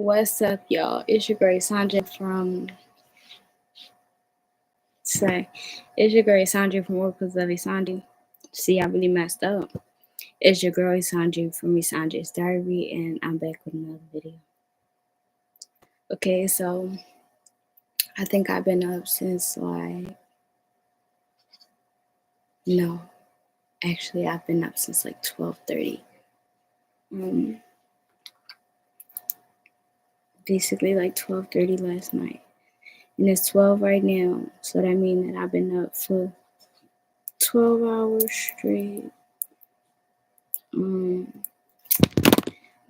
What's up, y'all? It's your girl Sandra from Oracles of Isandi. See, I really messed up. It's your girl Isandra from Isandra's Diary, and I'm back with another video. Okay, so I think I've been up since I've been up since 12:30. Basically 12:30 last night, and it's 12 right now. So that means that I've been up for 12 hours straight.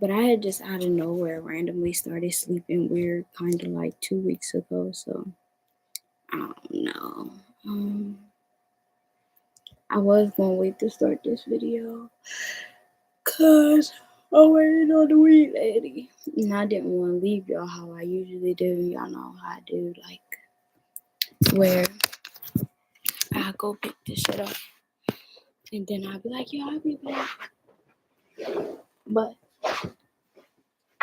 But I had just out of nowhere randomly started sleeping weird kind of 2 weeks ago, so I don't know. I was gonna wait to start this video cause I'm waiting on the weed lady, and I didn't want to leave y'all how I usually do. Y'all know how I do, where I go pick this shit up and then I'll be like, yo, I'll be back. But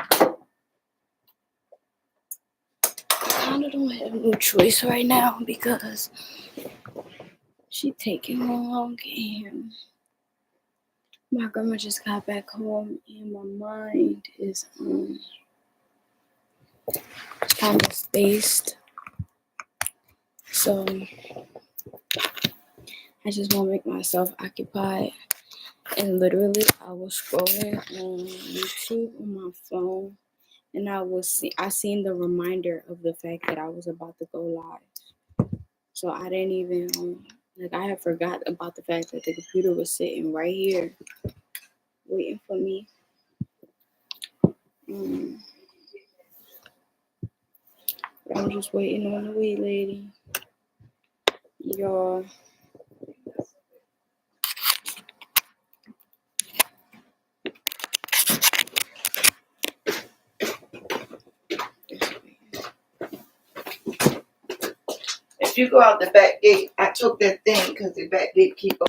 I kind of don't have no choice right now because she taking long and my grandma just got back home and my mind is kind of spaced. So I just want to make myself occupied. And literally, I was scrolling on YouTube on my phone, and I seen the reminder of the fact that I was about to go live. So I didn't even I had forgot about the fact that the computer was sitting right here, waiting for me. I'm just waiting on the weed lady, y'all. If you go out the back gate, I took that thing because the back gate keep open.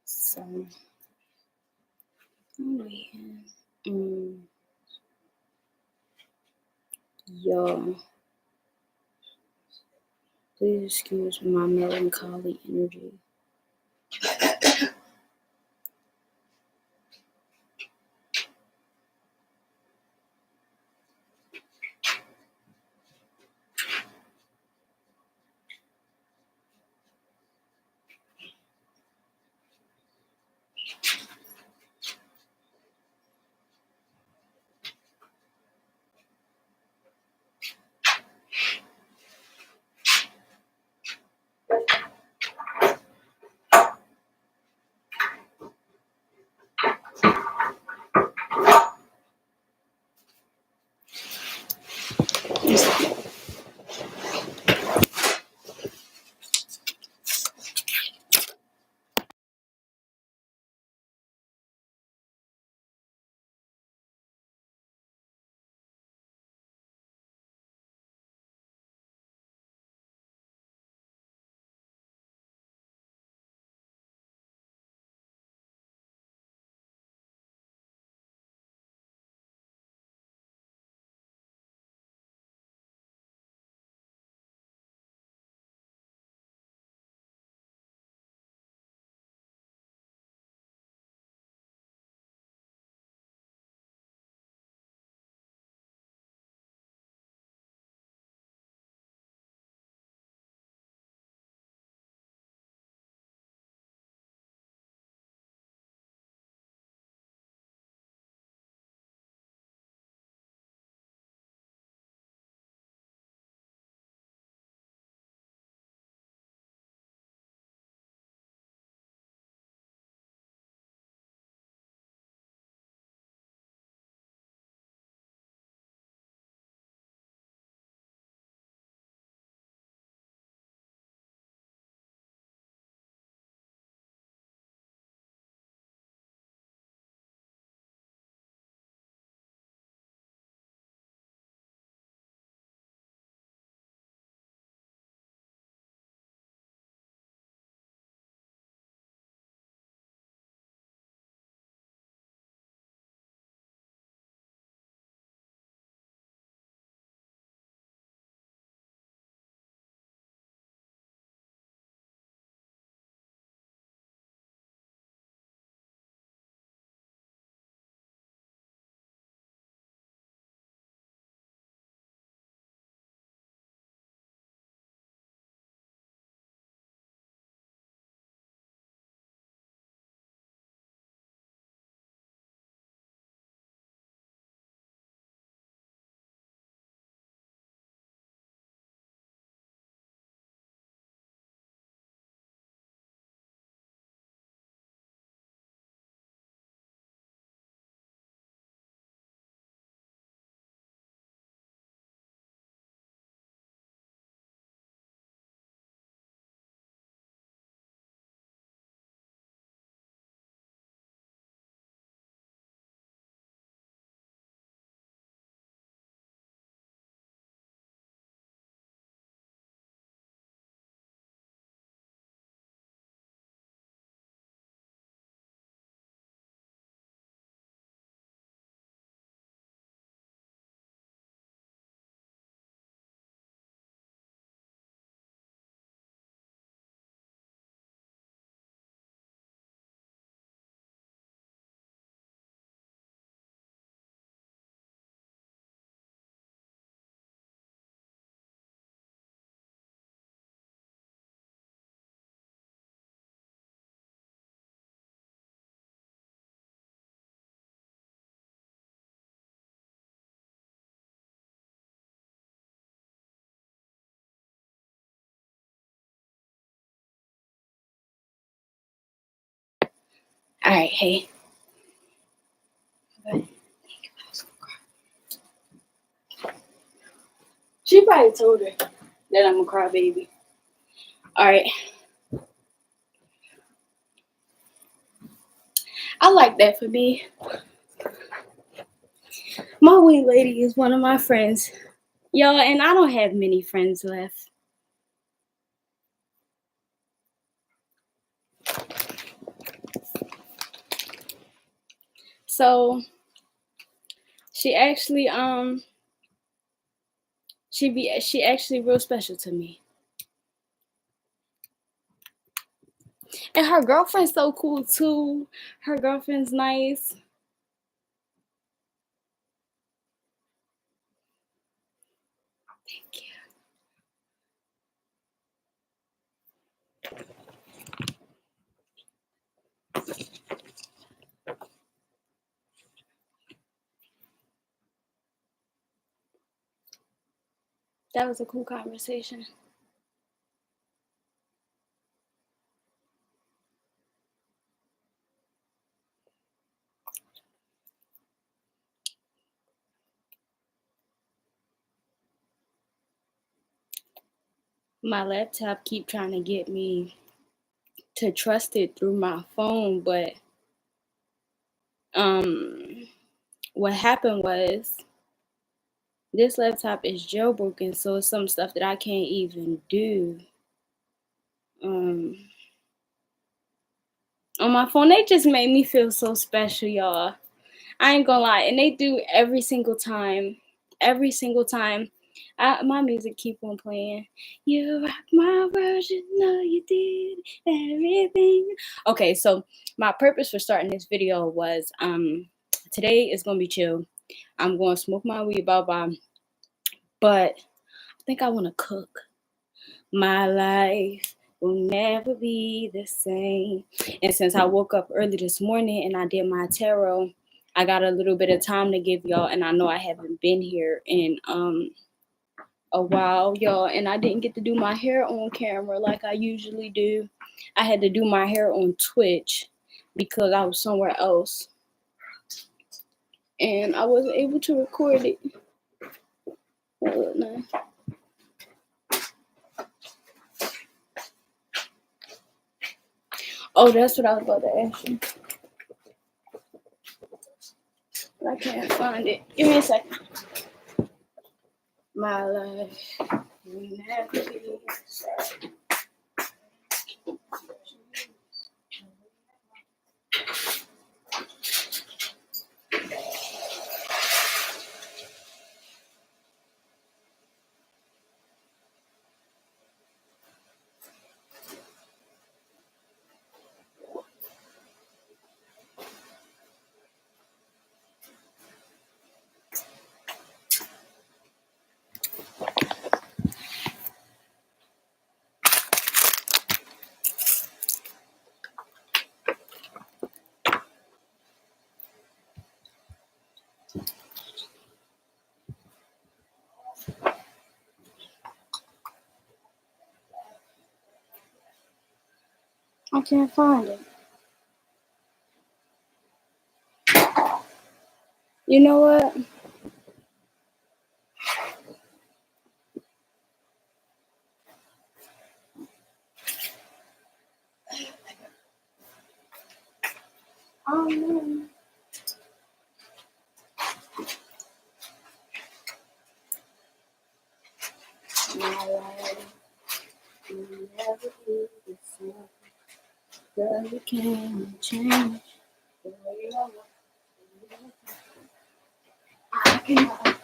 So I'm waiting. Y'all, please excuse my melancholy energy. All right, hey. She probably told her that I'm a crybaby. All right. I like that for me. My wee lady is one of my friends. Y'all, and I don't have many friends left. So she actually she actually real special to me. And her girlfriend's so cool too. Her girlfriend's nice. Thank you. That was a cool conversation. My laptop keep trying to get me to trust it through my phone, but what happened was this laptop is jailbroken, so it's some stuff that I can't even do. On my phone, they just made me feel so special, y'all. I ain't gonna lie, and they do every single time. Every single time. My music keep on playing. You rock my world, you know you did everything. Okay, so my purpose for starting this video was today is gonna be chill. I'm gonna smoke my weed, bye, but I think I wanna cook. My life will never be the same. And since I woke up early this morning and I did my tarot, I got a little bit of time to give y'all, and I know I haven't been here in a while, y'all, and I didn't get to do my hair on camera like I usually do. I had to do my hair on Twitch because I was somewhere else and I wasn't able to record it. No. Oh, that's what I was about to ask you. But I can't find it. Give me a second. My life will never be the same. I can't find it. You know what? Oh no. My life will never be the same. Girl, you can't change the way I want. I cannot.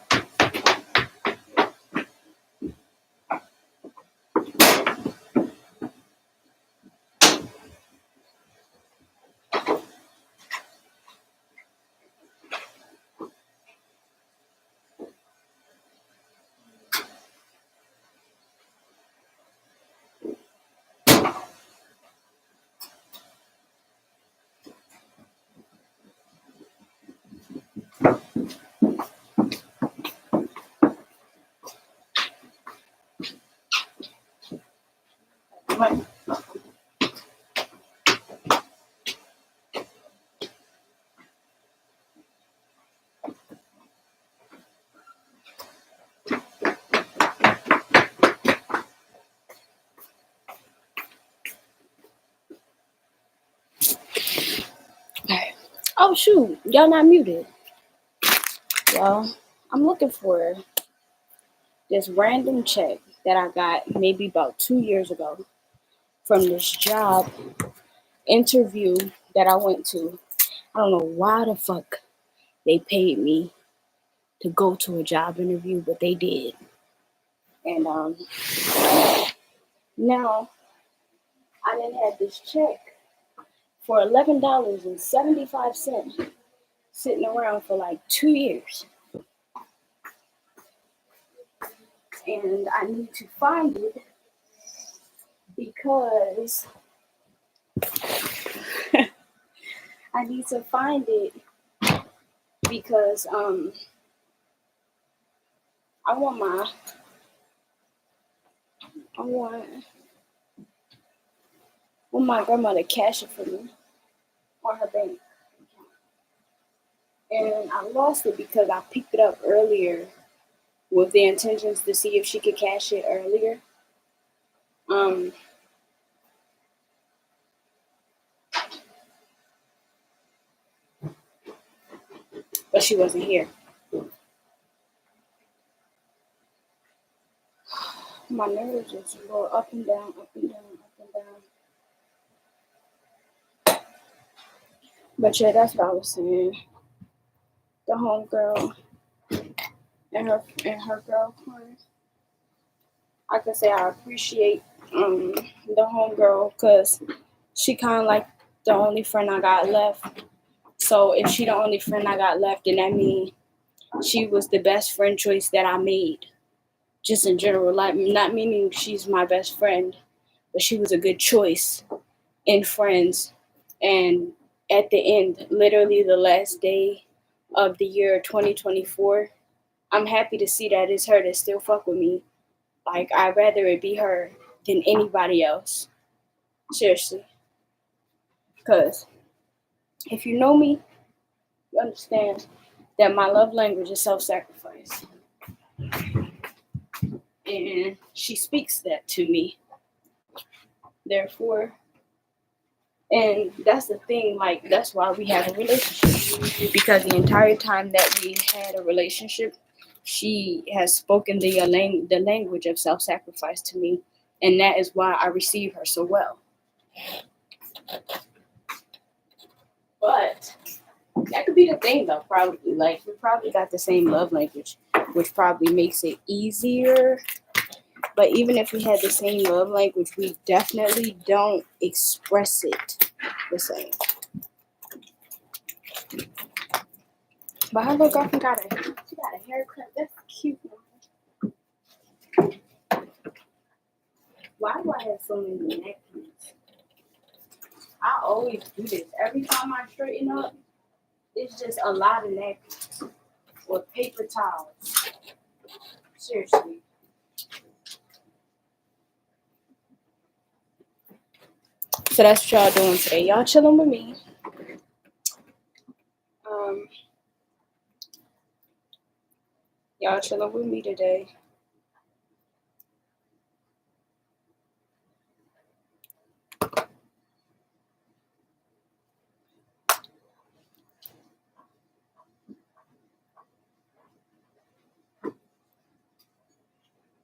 Oh shoot, y'all not muted. Well, I'm looking for this random check that I got maybe about 2 years ago from this job interview that I went to. I don't know why the fuck they paid me to go to a job interview, but they did. And now I didn't have this check for $11.75 sitting around for like 2 years. And I need to find it because I need to find it because I want my I want my grandma to cash it for me on her bank account. And I lost it because I picked it up earlier with the intentions to see if she could cash it earlier. Um but she wasn't here. My nerves just go up and down, up and down, up and down. But yeah, that's what I was saying. The homegirl and her girlfriend. I could say I appreciate the homegirl because she kind of like the only friend I got left. So if she the only friend I got left, then that means she was the best friend choice that I made. Just in general, like not meaning she's my best friend, but she was a good choice in friends. And at the end, literally the last day of the year 2024, I'm happy to see that it's her that still fuck with me. Like I'd rather it be her than anybody else. Seriously. Cause if you know me, you understand that my love language is self-sacrifice. And she speaks that to me. Therefore, and that's the thing, like that's why we have a relationship. Because the entire time that we had a relationship, she has spoken the language of self-sacrifice to me, and that is why I receive her so well. But that could be the thing though, probably. Like we probably got the same love language, which probably makes it easier. But even if we had the same love language, we definitely don't express it the same. But her little girlfriend got a haircut. That's cute. Why do I have so many napkins? I always do this. Every time I straighten up, it's just a lot of napkins or paper towels. Seriously. So that's what y'all doing today. Y'all chilling with me. Um, y'all chilling with me today.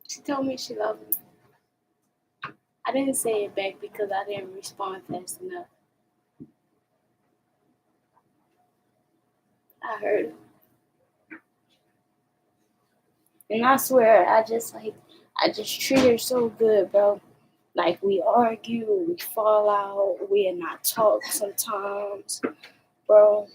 She told me she loved me. I didn't say it back because I didn't respond fast enough. I heard her. And I swear, I just treat her so good, bro. Like we argue, we fall out, we not talk sometimes, bro.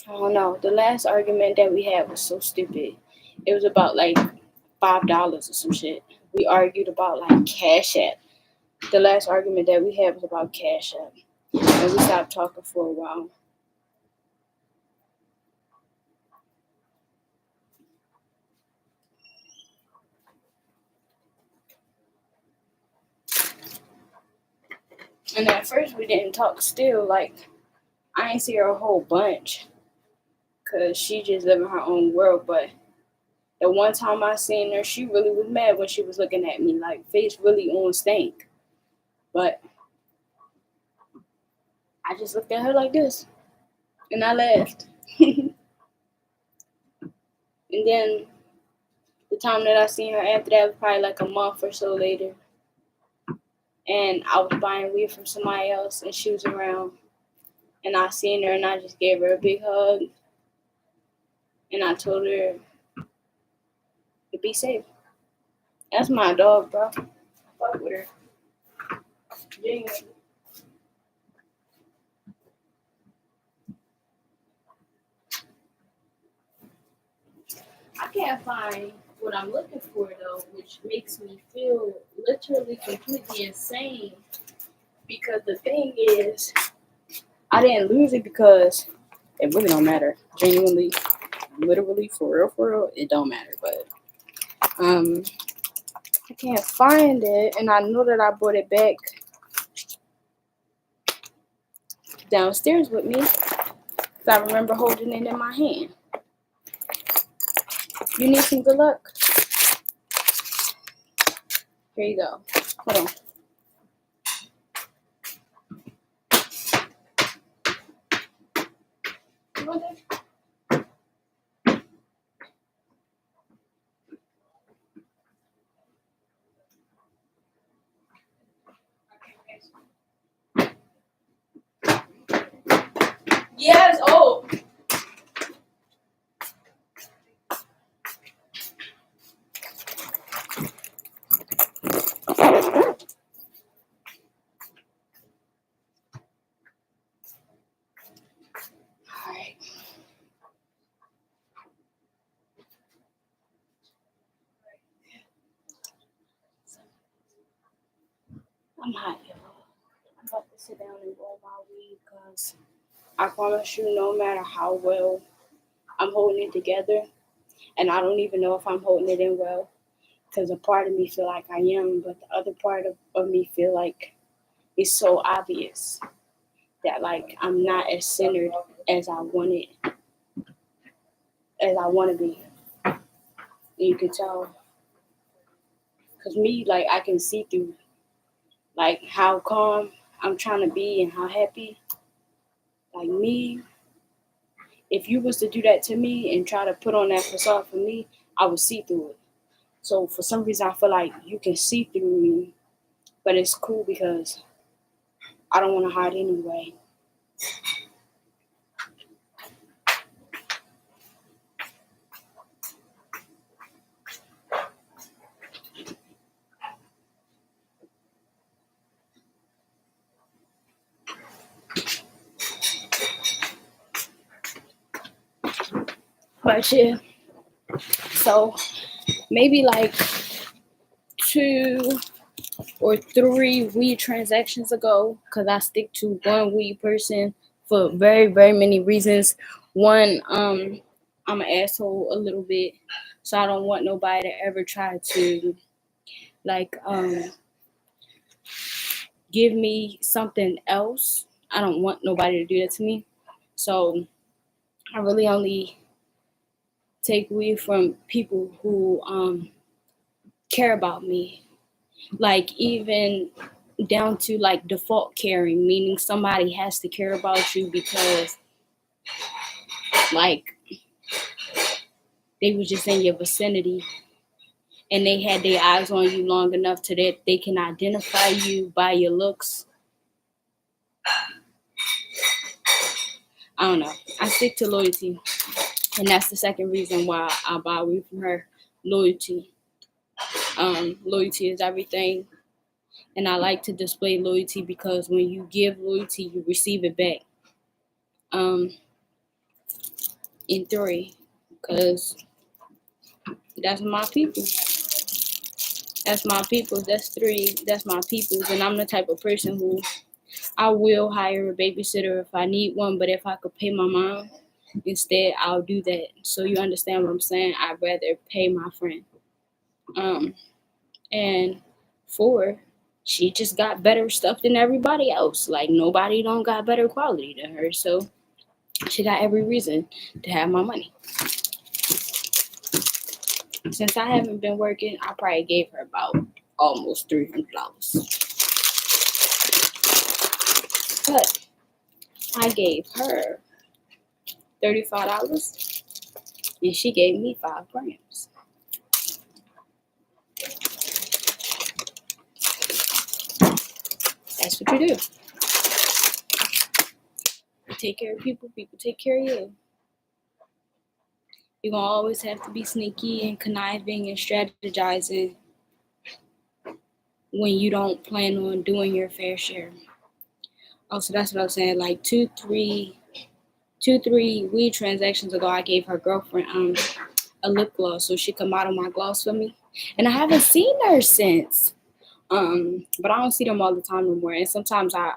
I don't know. The last argument that we had was so stupid. It was about like $5 or some shit. We argued about like Cash App. The last argument that we had was about Cash App, and we stopped talking for a while. And at first we didn't talk still, like I ain't see her a whole bunch. Cause she just living her own world. But the one time I seen her, she really was mad when she was looking at me, like face really on stank. But I just looked at her like this, and I laughed. And then the time that I seen her after that was probably like a month or so later, and I was buying weed from somebody else, and she was around, and I seen her, and I just gave her a big hug, and I told her to be safe. That's my dog, bro. Fuck with her. Genuinely. I can't find what I'm looking for though, which makes me feel literally completely insane. Because the thing is, I didn't lose it because it really don't matter. Genuinely, literally, for real, it don't matter. But I can't find it, and I know that I brought it back downstairs with me. Cause I remember holding it in my hand. You need some good luck? Here you go. Hold on. You want that? Yeah, it's old. Alright. I'm hot, y'all. I'm about to sit down and roll my weed because I promise you, no matter how well I'm holding it together, and I don't even know if I'm holding it in well, because a part of me feel like I am, but the other part of me feel like it's so obvious that like I'm not as centered as I want it, as I want to be. And you can tell, cause me, like I can see through, like how calm I'm trying to be and how happy. Like me, if you was to do that to me and try to put on that facade for me, I would see through it. So for some reason, I feel like you can see through me, but it's cool because I don't want to hide anyway. But yeah, so maybe like 2 or 3 weed transactions ago, because I stick to one weed person for very, very many reasons. One, I'm an asshole a little bit, so I don't want nobody to ever try to like give me something else. I don't want nobody to do that to me. So I really only take weed from people who care about me. Like even down to like default caring, meaning somebody has to care about you because like they was just in your vicinity and they had their eyes on you long enough to that they can identify you by your looks. I don't know. I stick to loyalty. And that's the second reason why I buy weed from her. Loyalty. Loyalty is everything. And I like to display loyalty because when you give loyalty, you receive it back. Um, in 3, because that's my people. That's my people. That's 3. That's my peoples. And I'm the type of person who I will hire a babysitter if I need one, but if I could pay my mom instead, I'll do that. So you understand what I'm saying? I'd rather pay my friend. And 4, she just got better stuff than everybody else. Like nobody don't got better quality than her. So she got every reason to have my money. Since I haven't been working, I probably gave her about almost $300. But I gave her $35 and she gave me 5 grams. That's what you do. You take care of people, people take care of you. You're gonna always have to be sneaky and conniving and strategizing when you don't plan on doing your fair share. Also, that's what I was saying. Like three weed transactions ago, I gave her girlfriend a lip gloss so she could model my gloss for me, and I haven't seen her since. But I don't see them all the time no more. And sometimes I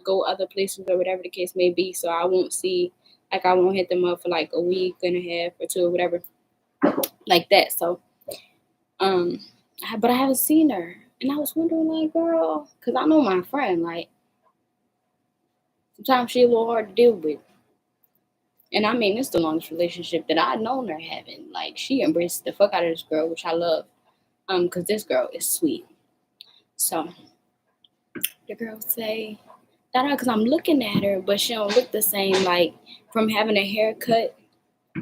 go other places or whatever the case may be, so I won't see, like, I won't hit them up for like a week and a half or two or whatever like that. So but I haven't seen her, and I was wondering, like, girl, because I know my friend, like, sometimes she a little hard to deal with. And I mean, it's the longest relationship that I've known her having. Like, she embraced the fuck out of this girl, which I love. Because this girl is sweet. So the girl say, that because I'm looking at her, but she don't look the same. Like, from having a haircut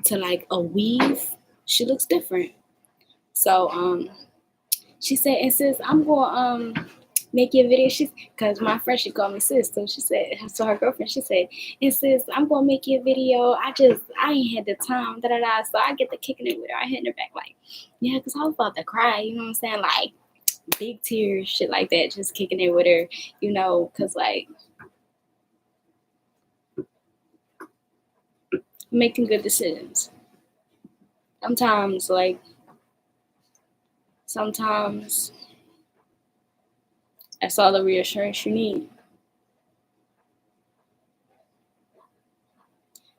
to like a weave, she looks different. So she said, and sis, I'm gonna make you a video. She's, cause my friend, she called me sis, so she said, so her girlfriend, she said, and sis, I'm gonna make you a video. I ain't had the time, da da da. So I get to kicking it with her. I hit her back like, yeah, cause I was about to cry. You know what I'm saying? Like big tears, shit like that. Just kicking it with her, you know, cause like making good decisions. Sometimes, like sometimes that's all the reassurance you need.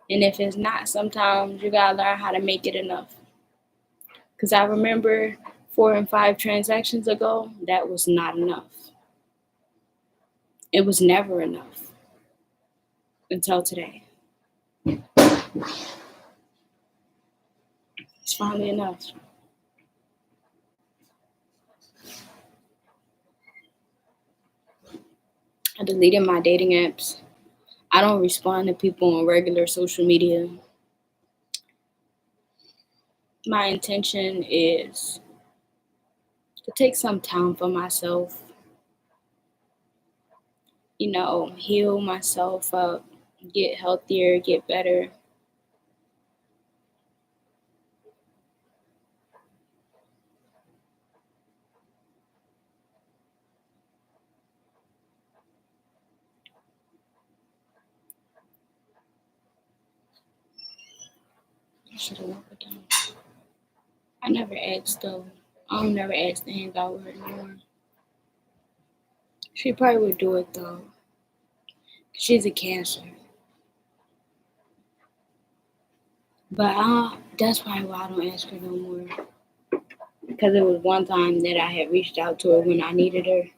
And if it's not, sometimes you gotta learn how to make it enough. Because I remember 4 and 5 transactions ago, that was not enough. It was never enough until today. It's finally enough. I deleted my dating apps. I don't respond to people on regular social media. My intention is to take some time for myself, you know, heal myself up, get healthier, get better. I should have walked it down. I never asked though. I don't never ask to hang out with her anymore. She probably would do it though. She's a Cancer. But that's probably why I don't ask her no more. Because it was one time that I had reached out to her when I needed her.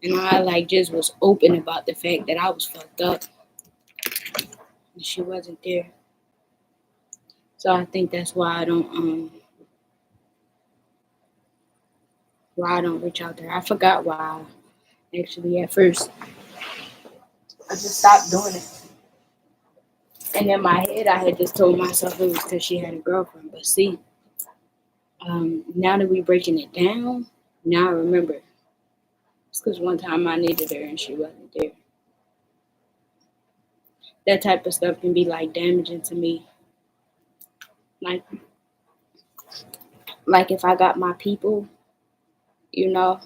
And I like just was open about the fact that I was fucked up. And she wasn't there. So I think that's why I don't reach out to her. I forgot why actually at first. I just stopped doing it. And in my head I had just told myself it was because she had a girlfriend. But see, now that we breaking it down, now I remember. It's because one time I needed her and she wasn't there. That type of stuff can be like damaging to me. Like if I got my people, you know,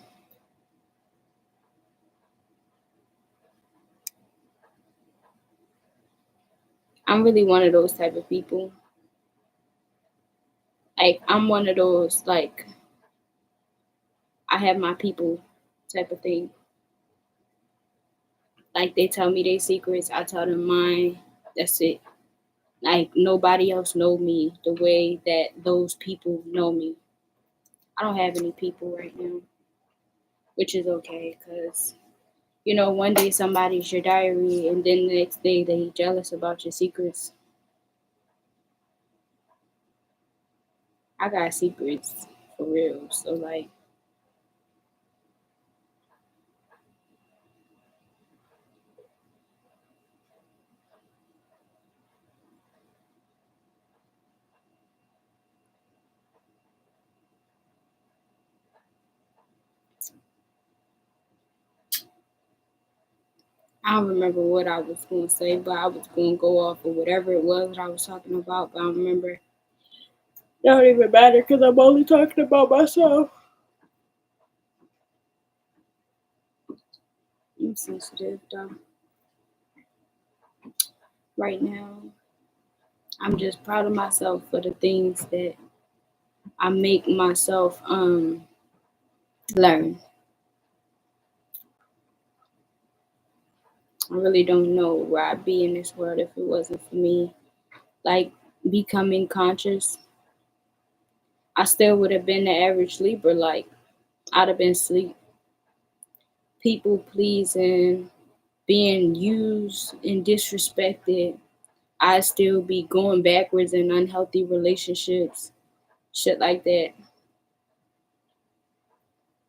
I'm really one of those type of people. Like I'm one of those like I have my people type of thing. Like they tell me their secrets, I tell them mine. That's it. Like nobody else know me the way that those people know me. I don't have any people right now, which is okay because you know one day somebody's your diary and then the next day they jealous about your secrets. I got secrets for real. So like I don't remember what I was going to say, but I was going to go off of whatever it was that I was talking about. But I don't remember. It don't even matter because I'm only talking about myself. I'm sensitive though. Right now, I'm just proud of myself for the things that I make myself learn. I really don't know where I'd be in this world if it wasn't for me. Like becoming conscious, I still would have been the average sleeper. Like I'd have been sleep, people pleasing, being used and disrespected. I'd still be going backwards in unhealthy relationships, shit like that.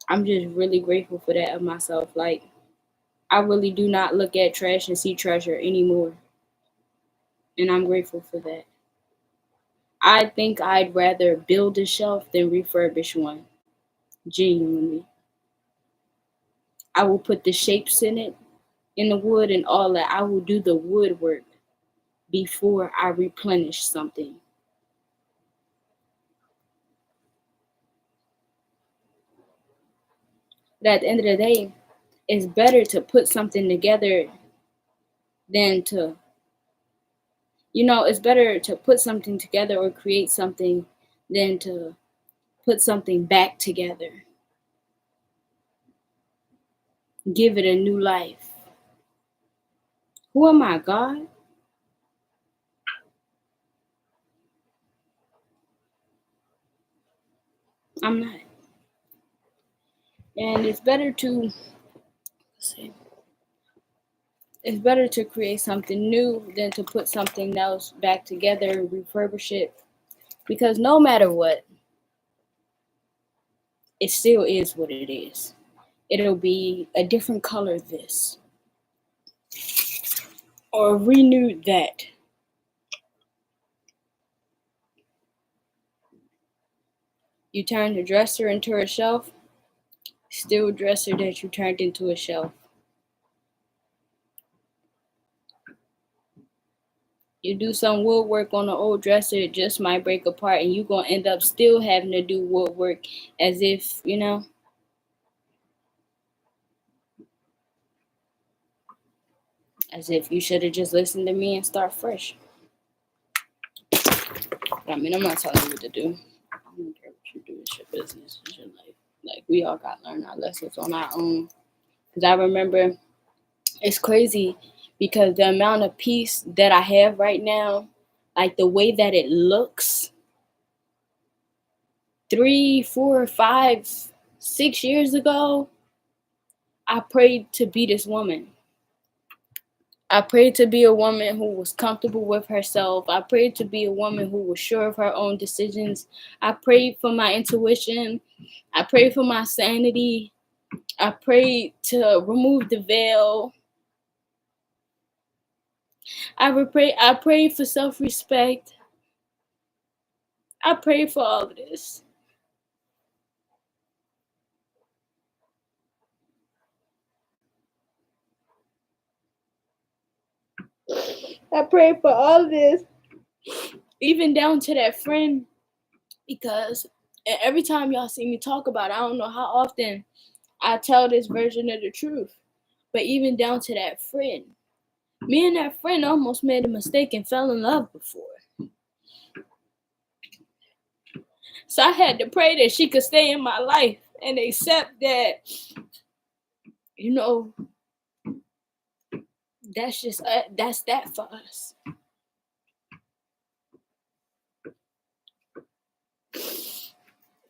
I'm just really grateful for that of myself. Like I really do not look at trash and see treasure anymore. And I'm grateful for that. I think I'd rather build a shelf than refurbish one. Genuinely. I will put the shapes in the wood and all that. I will do the woodwork before I replenish something. But at the end of the day, it's better to put something together than to, it's better to put something together or create something than to put something back together. Give it a new life. Who am I, God? I'm not. And it's better to create something new than to put something else back together and refurbish it. Because no matter what, it still is what it is. It'll be a different color this or renewed that. You turned a dresser into a shelf, still a dresser that you turned into a shelf. You do some woodwork on an old dresser, it just might break apart, and you're gonna end up still having to do woodwork as if, as if you should have just listened to me and start fresh. But I mean, I'm not telling you what to do. I don't care what you do. It's your business. It's your life. Like we all got to learn our lessons on our own. Because I remember it's crazy because the amount of peace that I have right now, like the way that it looks, 3, 4, 5, 6 years ago, I prayed to be this woman. I prayed to be a woman who was comfortable with herself. I prayed to be a woman who was sure of her own decisions. I prayed for my intuition. I prayed for my sanity. I prayed to remove the veil. I prayed for self-respect. I prayed for all of this. I prayed for all of this, even down to that friend, because every time y'all see me talk about it, I don't know how often I tell this version of the truth, but even down to that friend, me and that friend almost made a mistake and fell in love before. So I had to pray that she could stay in my life and accept that, you know, that's that for us.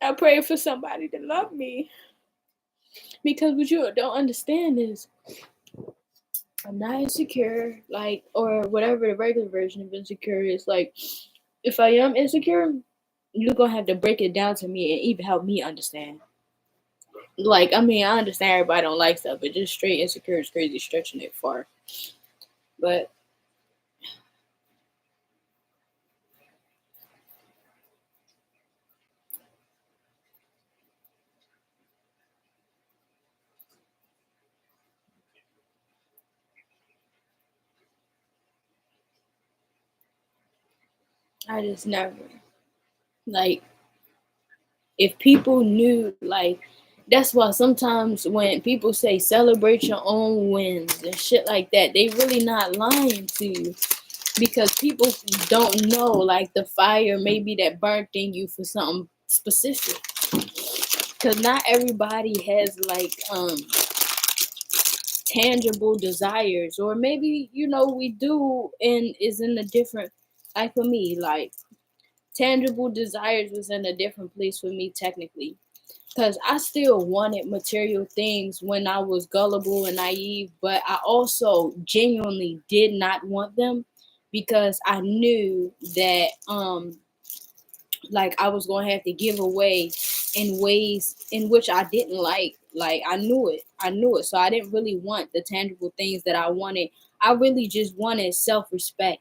I pray for somebody to love me, because what you don't understand is I'm not insecure, like, or whatever the regular version of insecure is. Like, if I am insecure, you're gonna have to break it down to me and even help me understand. Like, I mean, I understand everybody don't like stuff, but just straight insecure is crazy, stretching it far. But I just never, like, if people knew, like, that's why sometimes when people say celebrate your own wins and shit like that, they really not lying to you, because people don't know, like, the fire maybe that burnt in you for something specific, because not everybody has, like, tangible desires, or maybe, we do, and is in a different, like, for me, like, tangible desires was in a different place for me technically, because I still wanted material things when I was gullible and naive, but I also genuinely did not want them, because I knew that like I was going to have to give away in ways in which I didn't like. Like, I knew it. So I didn't really want the tangible things that I wanted. I really just wanted self-respect,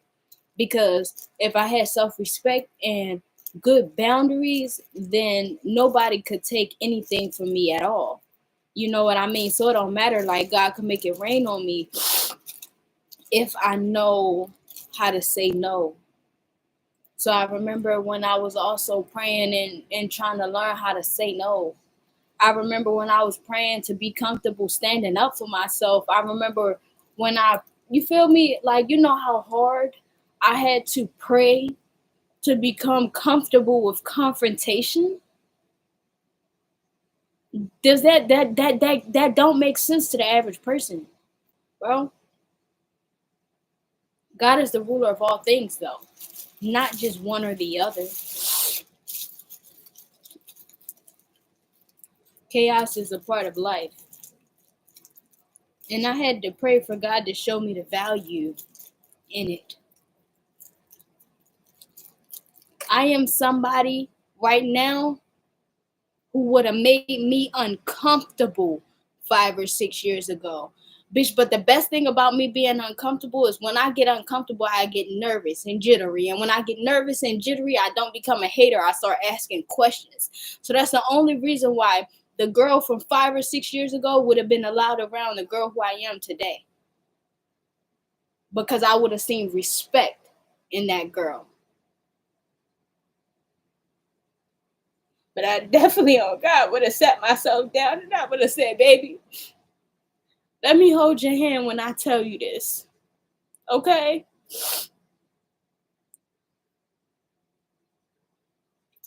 because if I had self-respect and good boundaries, then nobody could take anything from me at all. You know what I mean? So it don't matter. Like, God could make it rain on me if I know how to say no. So I remember when I was also praying and trying to learn how to say no. I remember when I was praying to be comfortable standing up for myself. I remember when you feel me? Like, you know how hard I had to pray to become comfortable with confrontation? Does that don't make sense to the average person, bro? God is the ruler of all things, though, not just one or the other. Chaos is a part of life. And I had to pray for God to show me the value in it. I am somebody right now who would have made me uncomfortable 5 or 6 years ago. Bitch, but the best thing about me being uncomfortable is when I get uncomfortable, I get nervous and jittery. And when I get nervous and jittery, I don't become a hater. I start asking questions. So that's the only reason why the girl from 5 or 6 years ago would have been allowed around the girl who I am today. Because I would have seen respect in that girl. But I definitely, oh God, would have sat myself down and I would have said, baby, let me hold your hand when I tell you this. Okay?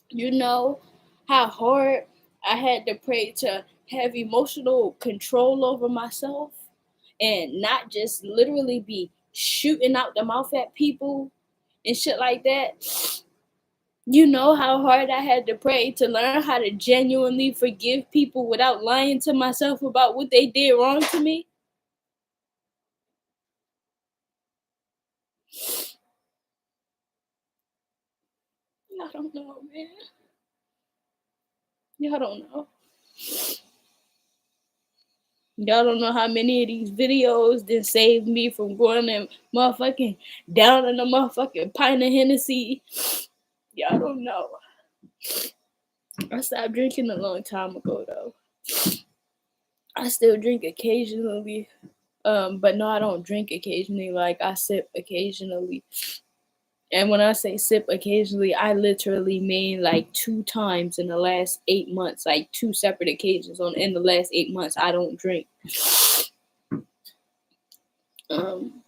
You know how hard I had to pray to have emotional control over myself and not just literally be shooting out the mouth at people and shit like that. You know how hard I had to pray to learn how to genuinely forgive people without lying to myself about what they did wrong to me? Y'all don't know, man. Y'all don't know. Y'all don't know how many of these videos that saved me from going and motherfucking down in the motherfucking pint of Hennessy. Y'all don't know. I stopped drinking a long time ago, though. I still drink occasionally. But no, I don't drink occasionally. Like, I sip occasionally. And when I say sip occasionally, I literally mean like 2 times in the last 8 months, like 2 separate occasions in the last 8 months. I don't drink. Um,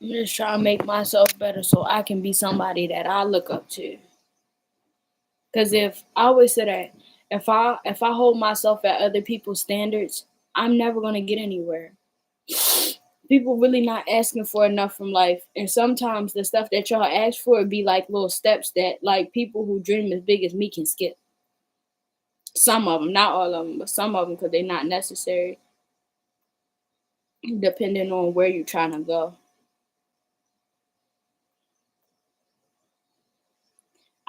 I'm just trying to make myself better so I can be somebody that I look up to. Cause if I always say that, if I hold myself at other people's standards, I'm never gonna get anywhere. People really not asking for enough from life, and sometimes the stuff that y'all ask for be like little steps that like people who dream as big as me can skip. Some of them, not all of them, but some of them, because they're not necessary, depending on where you're trying to go.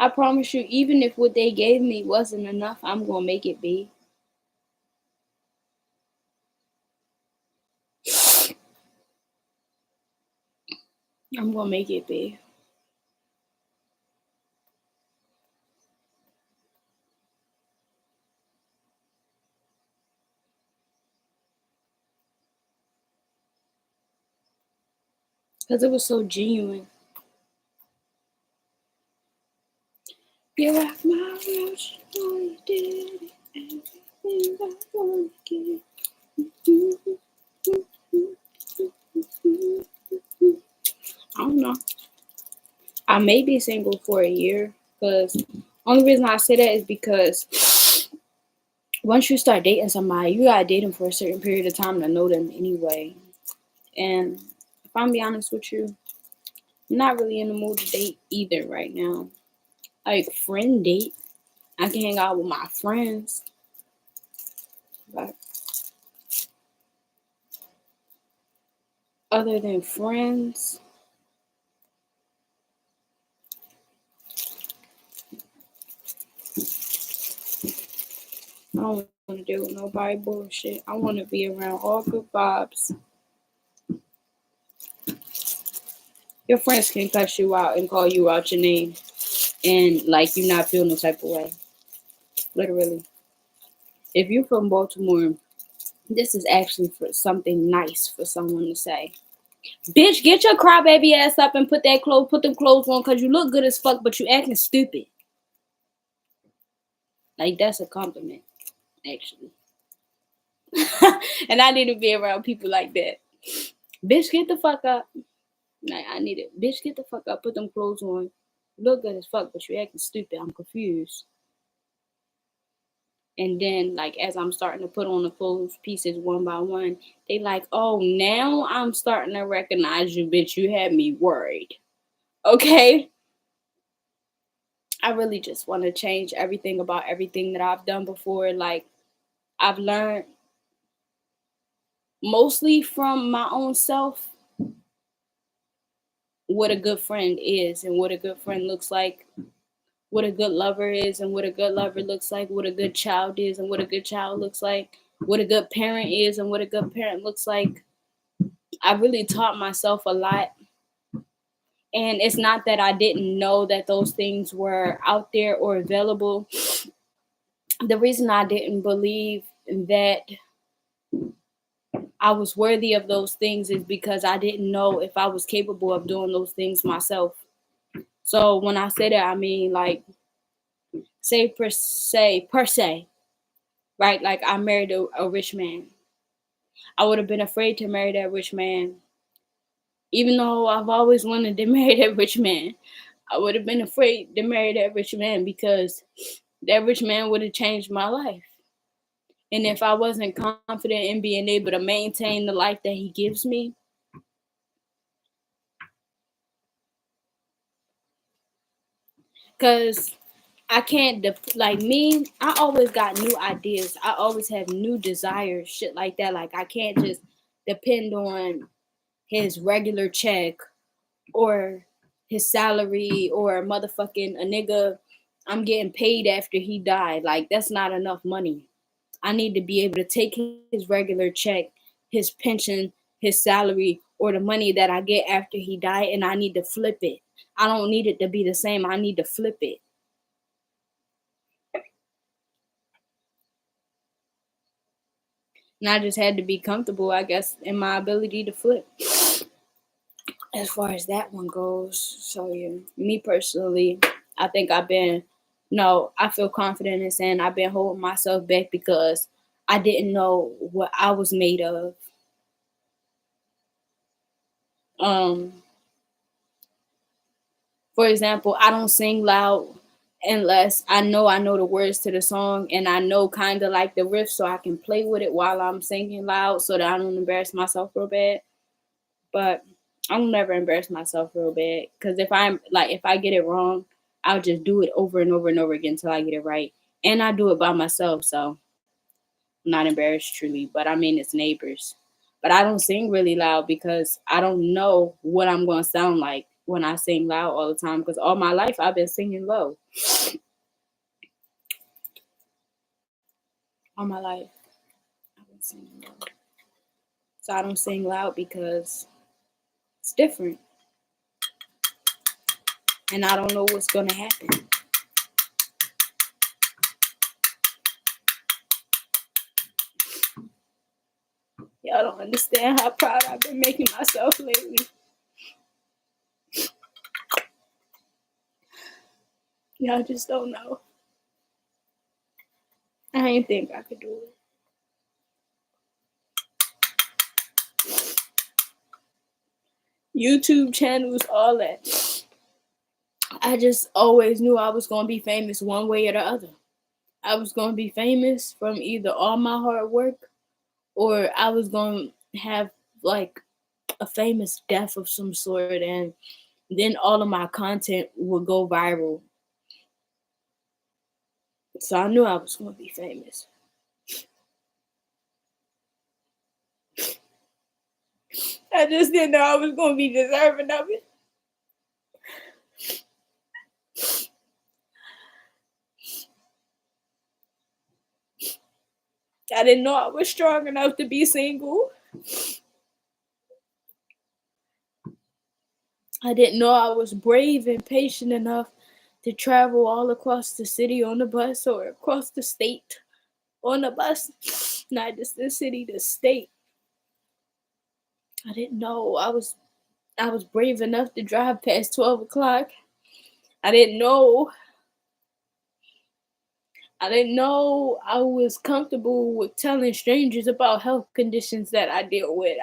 I promise you, even if what they gave me wasn't enough, I'm gonna make it be. I'm gonna make it be. because it was so genuine. You rock my world, you know you did it. Everything I wanna give. I don't know. I may be single for a year, because only reason I say that is because once you start dating somebody, you gotta date them for a certain period of time to know them anyway. And if I'm be honest with you, I'm not really in the mood to date either right now. Like friend date, I can hang out with my friends, but other than friends, I don't want to deal with nobody bullshit. I want to be around all good vibes. Your friends can cuss you out and call you out your name, and like you not feel no type of way. Literally. If you're from Baltimore, this is actually for something nice for someone to say. Bitch, get your crybaby ass up and put them clothes on, cause you look good as fuck, but you acting stupid. Like that's a compliment, actually. And I need to be around people like that. Bitch, get the fuck up. Like I need it. Bitch, get the fuck up. Put them clothes on. You look good as fuck, but you acting stupid. I'm confused. And then, like, as I'm starting to put on the clothes pieces one by one, they like, oh, now I'm starting to recognize you, bitch. You had me worried. Okay? I really just want to change everything about everything that I've done before. Like, I've learned mostly from my own self what a good friend is and what a good friend looks like, what a good lover is and what a good lover looks like, what a good child is and what a good child looks like, what a good parent is and what a good parent looks like. I really taught myself a lot. And it's not that I didn't know that those things were out there or available. The reason I didn't believe that I was worthy of those things is because I didn't know if I was capable of doing those things myself. So when I say that, I mean like say per se, right? Like I married a rich man. I would have been afraid to marry that rich man, even though I've always wanted to marry that rich man. I would have been afraid to marry that rich man because that rich man would have changed my life. And if I wasn't confident in being able to maintain the life that he gives me, because I can't, like me, I always got new ideas. I always have new desires, shit like that. Like, I can't just depend on his regular check or his salary or motherfucking a nigga I'm getting paid after he died. Like, that's not enough money. I need to be able to take his regular check, his pension, his salary, or the money that I get after he died, and I need to flip it. I don't need it to be the same. I need to flip it. And I just had to be comfortable, I guess, in my ability to flip. As far as that one goes, so yeah, me personally, I think I've been, no, I feel confident in saying I've been holding myself back because I didn't know what I was made of. Um, For example, I don't sing loud unless I know the words to the song and I know kind of like the riff so I can play with it while I'm singing loud so that I don't embarrass myself real bad. But I'll never embarrass myself real bad because if I get it wrong, I'll just do it over and over and over again until I get it right. And I do it by myself, so I'm not embarrassed truly. But I mean, it's neighbors. But I don't sing really loud because I don't know what I'm going to sound like when I sing loud all the time because all my life I've been singing low. All my life I've been singing low. So I don't sing loud because it's different. And I don't know what's going to happen. Y'all don't understand how proud I've been making myself lately. Y'all just don't know. I ain't think I could do it. YouTube channels, all that. I just always knew I was gonna be famous one way or the other. I was gonna be famous from either all my hard work or I was gonna have like a famous death of some sort, and then all of my content would go viral. So I knew I was gonna be famous. I just didn't know I was gonna be deserving of it. I didn't know I was strong enough to be single. I didn't know I was brave and patient enough to travel all across the city on the bus or across the state on the bus. Not just the city, the state. I didn't know I was brave enough to drive past 12 o'clock. I didn't know I was comfortable with telling strangers about health conditions that I deal with.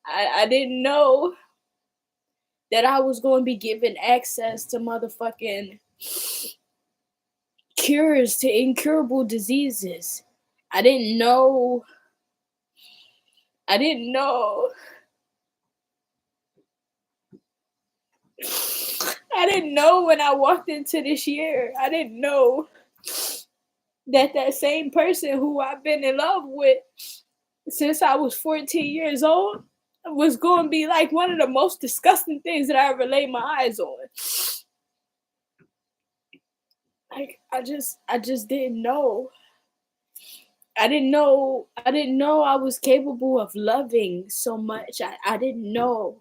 I didn't know that I was going to be given access to motherfucking cures to incurable diseases. I didn't know. I didn't know. I didn't know when I walked into this year. I didn't know that same person who I've been in love with since I was 14 years old was going to be like one of the most disgusting things that I ever laid my eyes on. Like I just didn't know. I didn't know I was capable of loving so much. I didn't know.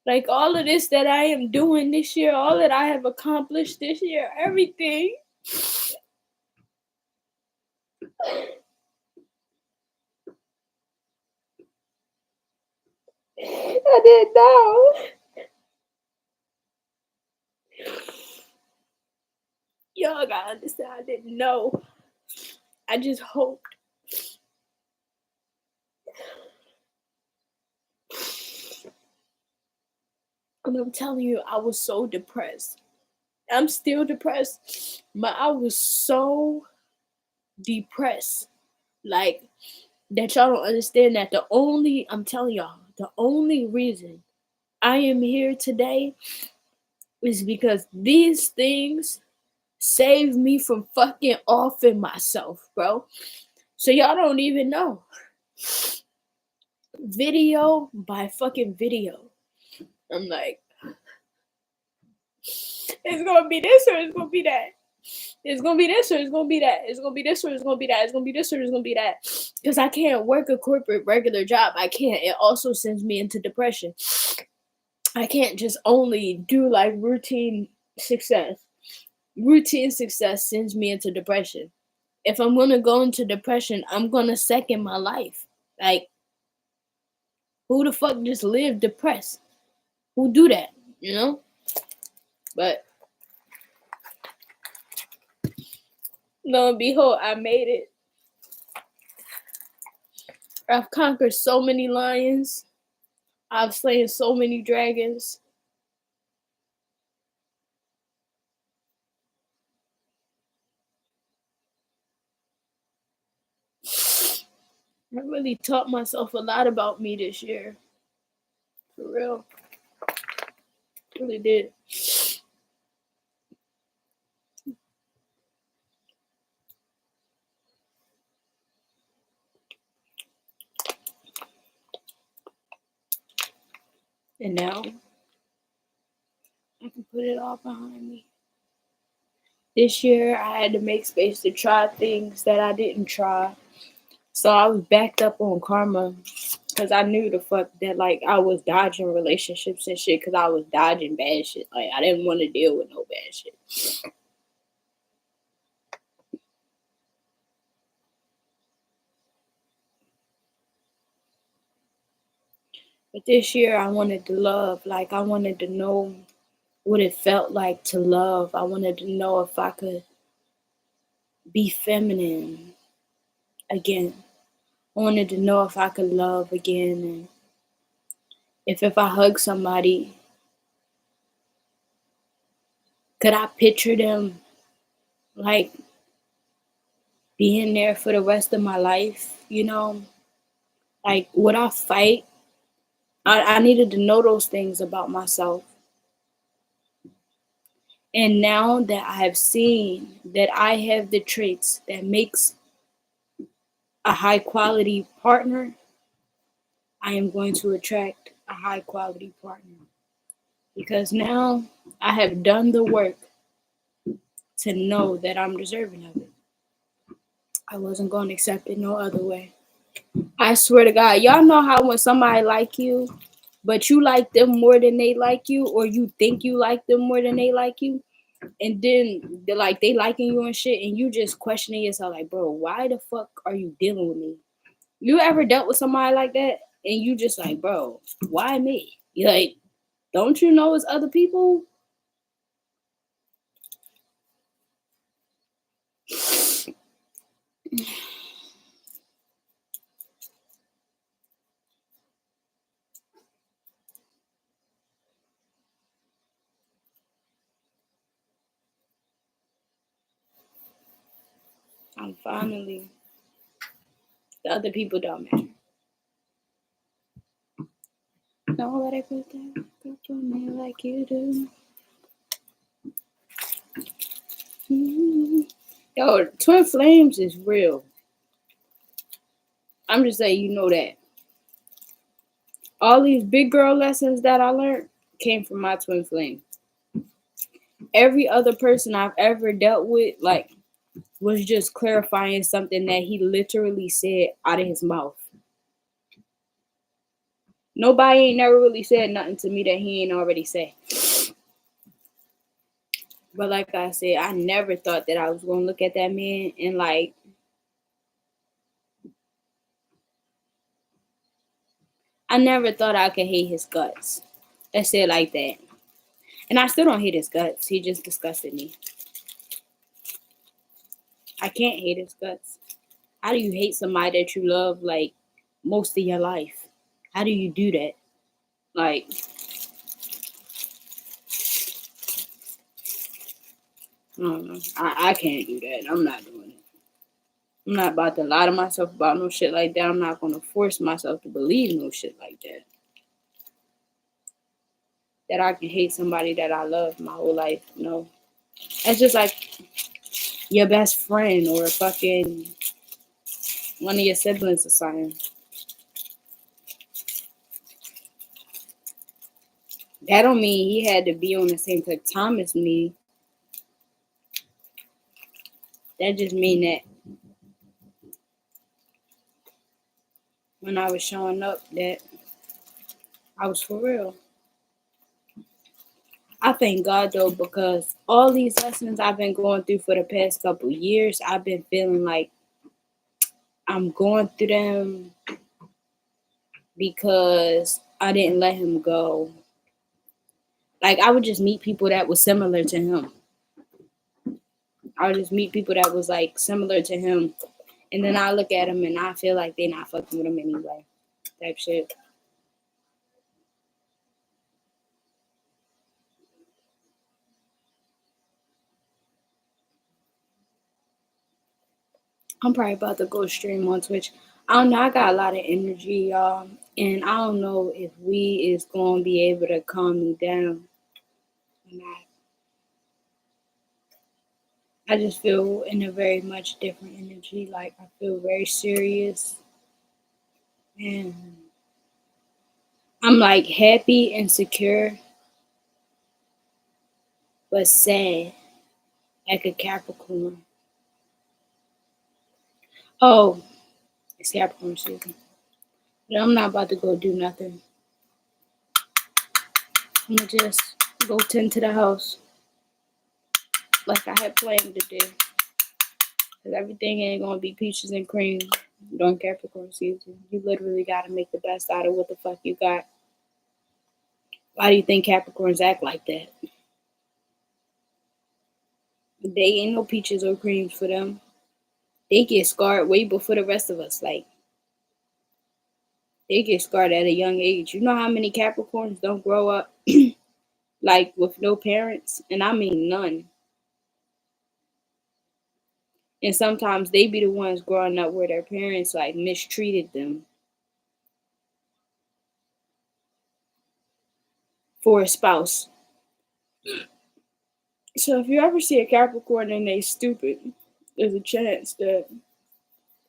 Like all of this that I am doing this year, all that I have accomplished this year, everything. I didn't know. Y'all gotta understand, I didn't know. I just hoped. And I'm telling you, I was so depressed. I'm still depressed, but I was so depressed. Like, that y'all don't understand that I'm telling y'all, the only reason I am here today is because these things saved me from fucking offing myself, bro. So y'all don't even know. Video by fucking video. I'm like, it's gonna be this or it's gonna be that. It's gonna be this or it's gonna be that. It's gonna be this or it's gonna be that. It's gonna be this or it's gonna be that. Because I can't work a corporate regular job. I can't. It also sends me into depression. I can't just only do like routine success. Routine success sends me into depression. If I'm gonna go into depression, I'm gonna second my life. Like, who the fuck just live depressed? Who do that? You know? But lo and behold, I made it. I've conquered so many lions. I've slain so many dragons. I really taught myself a lot about me this year. For real. Really did. And now I can put it all behind me. This year I had to make space to try things that I didn't try. So I was backed up on karma because I knew the fuck that like I was dodging relationships and shit because I was dodging bad shit. Like I didn't want to deal with no bad shit. But this year I wanted to love. Like I wanted to know what it felt like to love. I wanted to know if I could be feminine again. I wanted to know if I could love again, and if I hug somebody, could I picture them like being there for the rest of my life, you know? Like, would I fight? I needed to know those things about myself. And now that I have seen that I have the traits that makes a high quality partner, I am going to attract a high quality partner. Because now I have done the work to know that I'm deserving of it. I wasn't going to accept it no other way. I swear to God, y'all know how when somebody like you, but you like them more than they like you, or you think you like them more than they like you, and then they're like they liking you and shit, and you just questioning yourself like, bro, why the fuck are you dealing with me? You ever dealt with somebody like that, and you just like, bro, why me? You like, don't you know it's other people? I'm finally, the other people don't matter. Nobody put that up on me like you do. Yo, twin flames is real. I'm just saying, you know that. All these big girl lessons that I learned came from my twin flame. Every other person I've ever dealt with, like, was just clarifying something that he literally said out of his mouth. Nobody ain't never really said nothing to me that he ain't already said. But like I said, I never thought that I was gonna look at that man and like, I never thought I could hate his guts. Let's say it like that. And I still don't hate his guts. He just disgusted me. I can't hate his guts. How do you hate somebody that you love like most of your life? How do you do that? Like, I don't know. I can't do that. I'm not doing it. I'm not about to lie to myself about no shit like that. I'm not gonna force myself to believe no shit like that. That I can hate somebody that I love my whole life. No. That's just like your best friend or fucking one of your siblings or something. That don't mean he had to be on the same type of time as me. That just mean that when I was showing up that I was for real. I thank God though, because all these lessons I've been going through for the past couple years, I've been feeling like I'm going through them because I didn't let him go. Like I would just meet people that was similar to him. I would just meet people that was like similar to him, and then I look at them and I feel like they're not fucking with him anyway. Type shit. I'm probably about to go stream on Twitch. I don't know. I got a lot of energy, y'all, and I don't know if we is gonna be able to calm me down or not. I just feel in a very much different energy. Like I feel very serious, and I'm like happy and secure, but sad, like a Capricorn. Oh, it's Capricorn season. But I'm not about to go do nothing. I'm gonna just go tend to the house like I had planned to do. Cause everything ain't gonna be peaches and cream during Capricorn season. You literally gotta make the best out of what the fuck you got. Why do you think Capricorns act like that? They ain't no peaches or creams for them. They get scarred way before the rest of us. Like, they get scarred at a young age. You know how many Capricorns don't grow up like with no parents? And I mean none. And sometimes they be the ones growing up where their parents like mistreated them for a spouse. So if you ever see a Capricorn and they stupid, there's a chance that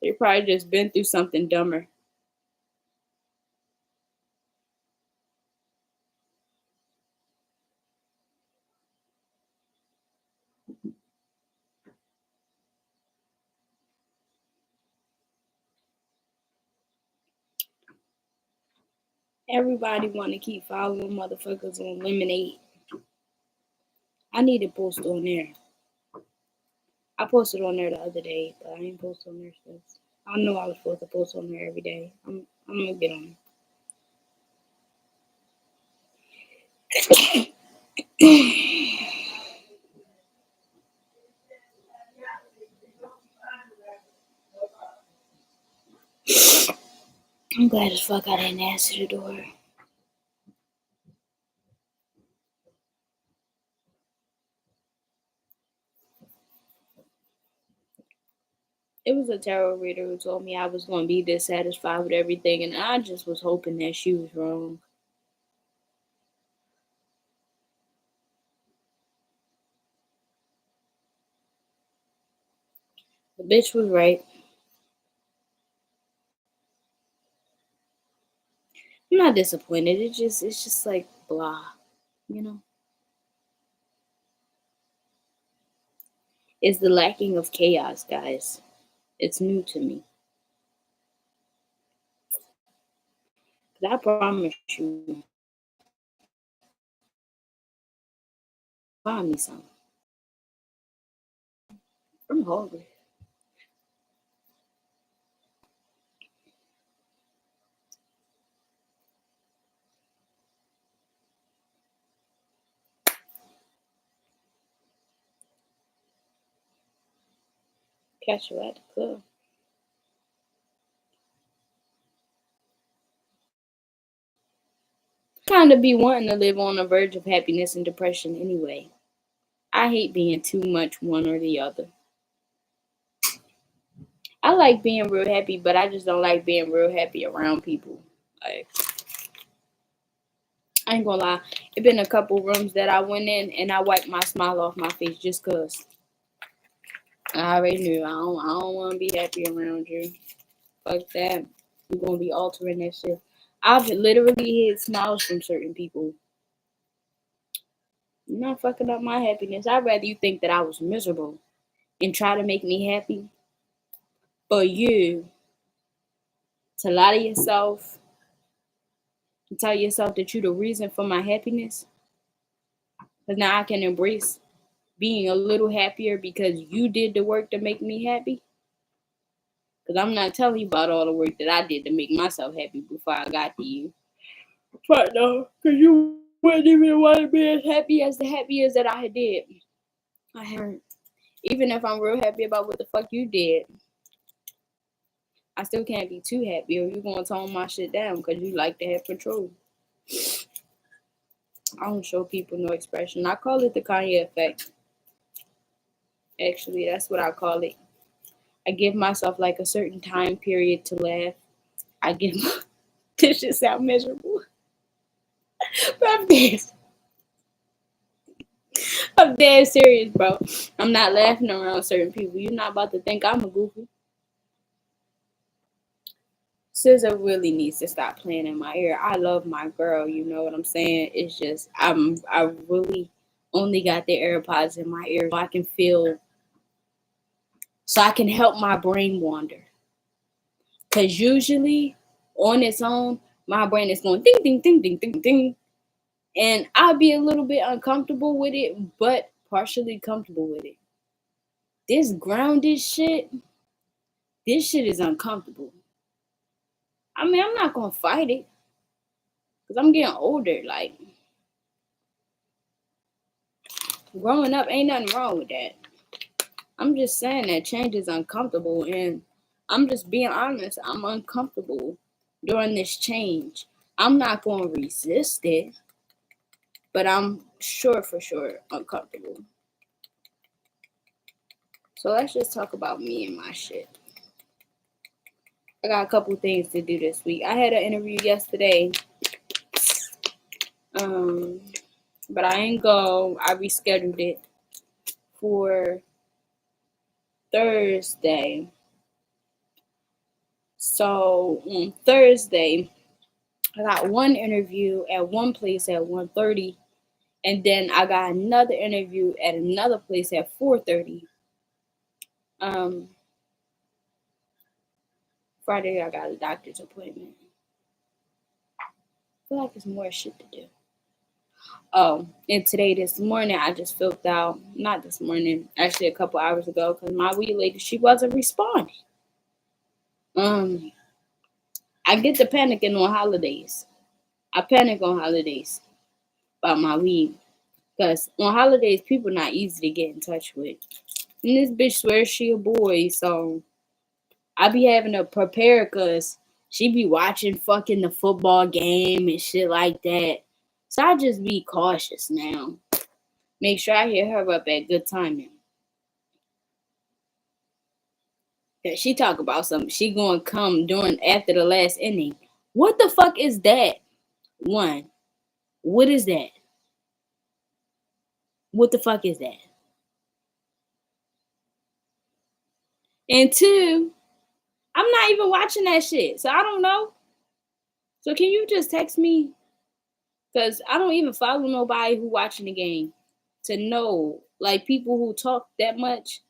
they probably just been through something dumber. Everybody want to keep following motherfuckers on Lemonade. I need to post on there. I posted on there the other day, but I ain't post on there since. I know I was supposed to post on there every day. I'm gonna get on. I'm glad as fuck I didn't answer the door. It was a tarot reader who told me I was gonna be dissatisfied with everything, and I just was hoping that she was wrong. The bitch was right. I'm not disappointed. It's just like blah, you know. It's the lacking of chaos, guys. It's new to me. Cause I promise you, find me some. I'm hungry. Catch you at the club. Kind of be wanting to live on the verge of happiness and depression anyway. I hate being too much one or the other. I like being real happy, but I just don't like being real happy around people. Like, I ain't gonna lie, it been a couple rooms that I went in and I wiped my smile off my face just cause I already knew I don't want to be happy around you. Fuck that. You're gonna be altering that shit. I've literally hid smiles from certain people. You're not fucking up my happiness. I'd rather you think that I was miserable and try to make me happy, but you to lie to yourself and tell yourself that you're the reason for my happiness. Because now I can embrace being a little happier because you did the work to make me happy. Because I'm not telling you about all the work that I did to make myself happy before I got to you. But no, because you wouldn't even want to be as happy as the happiest that I did. I haven't. Even if I'm real happy about what the fuck you did, I still can't be too happy or you're going to tone my shit down because you like to have control. I don't show people no expression. I call it the Kanye effect. Actually, that's what I call it. I give myself like a certain time period to laugh. I give this shit sound miserable. But I'm dead serious, bro. I'm not laughing around certain people. You're not about to think I'm a goofy. SZA really needs to stop playing in my ear. I love my girl, you know what I'm saying? It's just I really only got the AirPods in my ear so I can feel so I can help my brain wander. Cause usually on its own, my brain is going ding ding ding ding ding ding. And I'll be a little bit uncomfortable with it, but partially comfortable with it. This grounded shit, this shit is uncomfortable. I mean, I'm not gonna fight it because I'm getting older. Like, growing up ain't nothing wrong with that. I'm just saying that change is uncomfortable, and I'm just being honest. I'm uncomfortable during this change. I'm not going to resist it, but I'm for sure uncomfortable. So let's just talk about me and my shit. I got a couple things to do this week. I had an interview yesterday, um, but I ain't go. I rescheduled it for Thursday. So on Thursday, I got one interview at one place at 1:30, and then I got another interview at another place at 4:30. Um, Friday I got a doctor's appointment. I feel like there's more shit to do. Oh, and this morning, I just filled out, not this morning, actually a couple hours ago, because my weed lady, she wasn't responding. Um, I get to panicking on holidays. I panic on holidays about my weed. Because on holidays, people not easy to get in touch with. And this bitch swears she a boy, so I be having to prepare because she be watching fucking the football game and shit like that. So I just be cautious now. Make sure I hit her up at good timing. Cause she talk about something. She gonna come during after the last inning. What the fuck is that? One, what is that? What the fuck is that? And two, I'm not even watching that shit, so I don't know. So can you just text me? Cause I don't even follow nobody who watching the game to know, like people who talk that much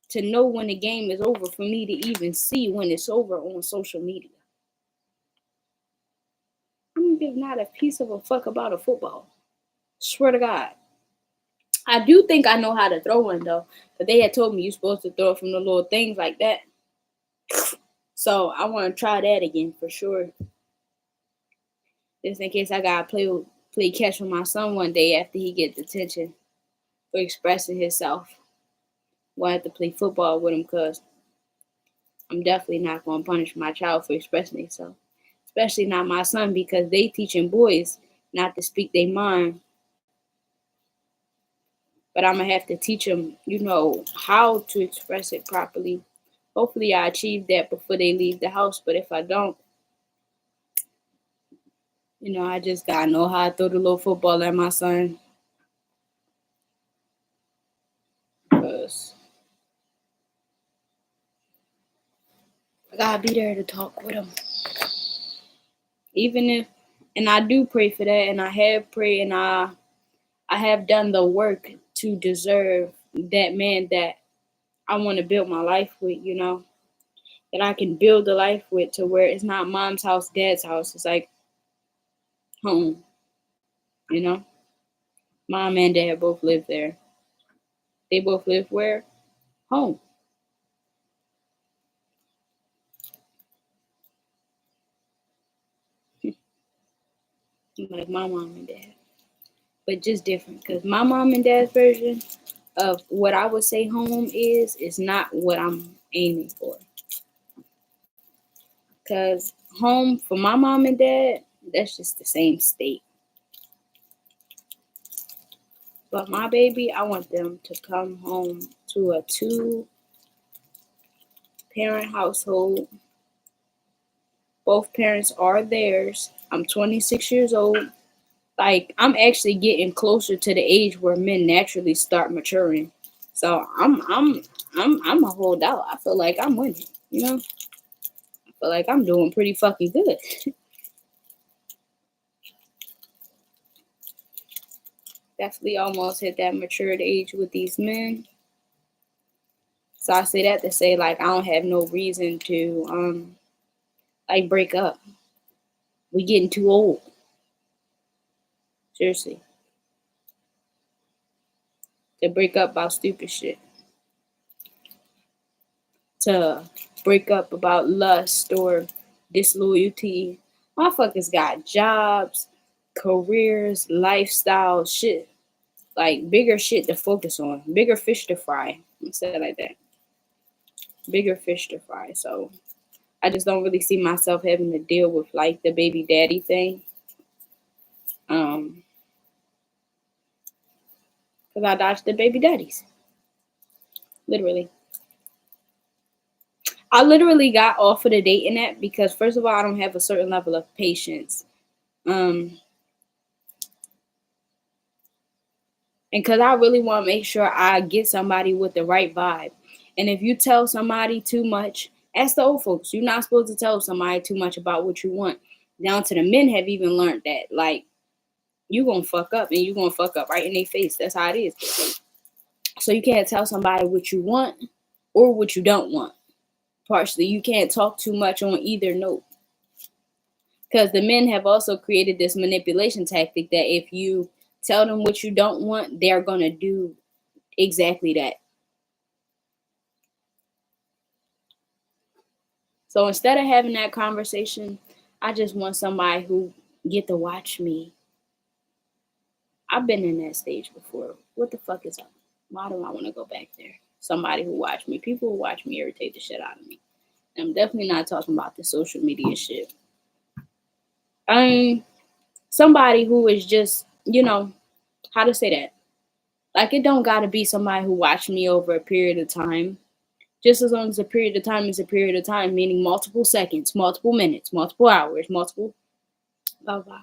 to know when the game is over for me to even see when it's over on social media. I don't give not a piece of a fuck about a football. Swear to God. I do think I know how to throw one though. But they had told me you're supposed to throw it from the little things like that. So I want to try that again for sure. Just in case I gotta play catch with my son one day after he gets detention for expressing himself. We'll have to play football with him because I'm definitely not gonna punish my child for expressing himself. Especially not my son because they teaching boys not to speak their mind. But I'm gonna have to teach them, how to express it properly. Hopefully I achieve that before they leave the house. But if I don't, I just gotta know how to throw the little football at my son. Cause I gotta be there to talk with him. Even if, and I do pray for that, and I have prayed, and I have done the work to deserve that man that I want to build my life with, that I can build a life with to where it's not mom's house, dad's house. It's like home, you know? Mom and dad both live there. They both live where? Home. Like my mom and dad. But just different. Because my mom and dad's version of what I would say home is not what I'm aiming for. Because home for my mom and dad, that's just the same state. But my baby, I want them to come home to a 2-parent household. Both parents are theirs. I'm 26 years old. Like, I'm actually getting closer to the age where men naturally start maturing. So I'm a holdout. I feel like I'm winning, I feel like I'm doing pretty fucking good. Definitely almost hit that matured age with these men. So I say that to say, like, I don't have no reason to break up. We getting too old. Seriously. To break up about stupid shit. To break up about lust or disloyalty. Motherfuckers got jobs, careers, lifestyle, shit. like bigger shit to focus on, bigger fish to fry. Let's say it like that. Bigger fish to fry. So I just don't really see myself having to deal with like the baby daddy thing. Because I dodged the baby daddies. Literally. I literally got off of the dating app because first of all, I don't have a certain level of patience. And because I really want to make sure I get somebody with the right vibe. And if you tell somebody too much, ask the old folks, you're not supposed to tell somebody too much about what you want. Down to the men have even learned that. Like, you gonna fuck up and you gonna fuck up right in their face. That's how it is. So you can't tell somebody what you want or what you don't want. Partially, you can't talk too much on either note. Because the men have also created this manipulation tactic that if you tell them what you don't want, they're going to do exactly that. So instead of having that conversation, I just want somebody who get to watch me. I've been in that stage before. What the fuck is up? Why do I want to go back there? Somebody who watch me. People who watch me irritate the shit out of me. And I'm definitely not talking about the social media shit. Somebody who is just, how to say that? Like, it don't gotta be somebody who watched me over a period of time. Just as long as a period of time is a period of time, meaning multiple seconds, multiple minutes, multiple hours, multiple blah blah.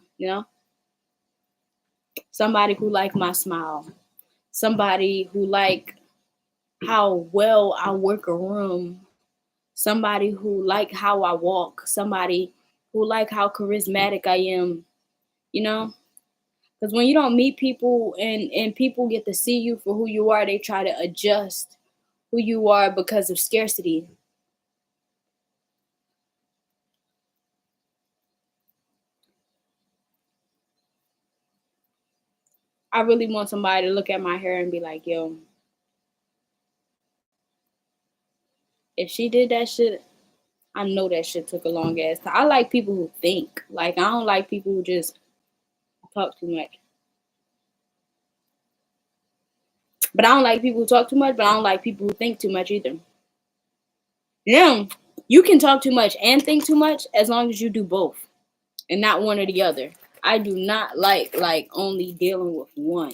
Somebody who like my smile. Somebody who like how well I work a room. Somebody who like how I walk. Somebody who like how charismatic I am. Because when you don't meet people and people get to see you for who you are, they try to adjust who you are because of scarcity. I really want somebody to look at my hair and be like, yo, if she did that shit, I know that shit took a long ass time. I like people who think. Like, I don't like people who just talk too much. But I don't like people who talk too much, but I don't like people who think too much either. Yeah, you can talk too much and think too much as long as you do both and not one or the other. I do not like only dealing with one.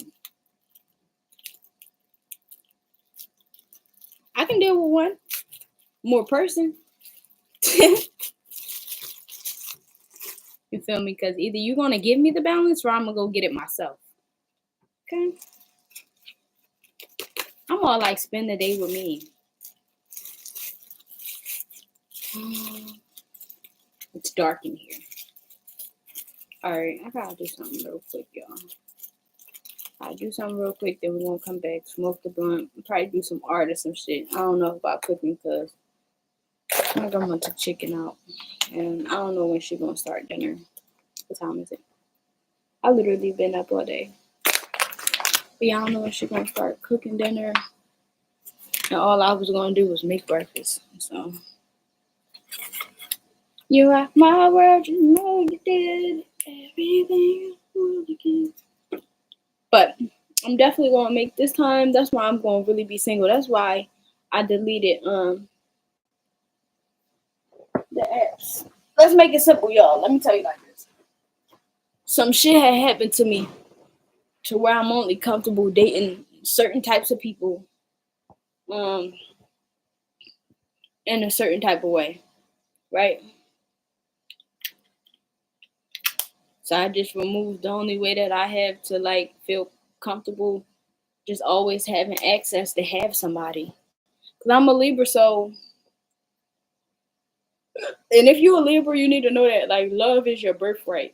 I can deal with one more person. You feel me? Because either you're going to give me the balance or I'm going to go get it myself. Okay? I'm all like, spend the day with me. It's dark in here. Alright, I gotta do something real quick, y'all. I'll do something real quick, then we're gonna come back, smoke the blunt, probably do some art or some shit. I don't know about cooking because my grandma took chicken out. And I don't know when she's gonna start dinner. What time is it? I literally been up all day. But yeah, I don't know when she's gonna start cooking dinner. And all I was gonna do was make breakfast. So you rock my world, you know you did everything you can. But I'm definitely gonna make this time. That's why I'm gonna really be single. That's why I deleted the apps. Let's make it simple, y'all. Let me tell you like this. Some shit had happened to me to where I'm only comfortable dating certain types of people in a certain type of way. Right? So I just removed the only way that I have to like feel comfortable just always having access to have somebody. Cause I'm a Libra, so and if you're a Libra, you need to know that like love is your birthright.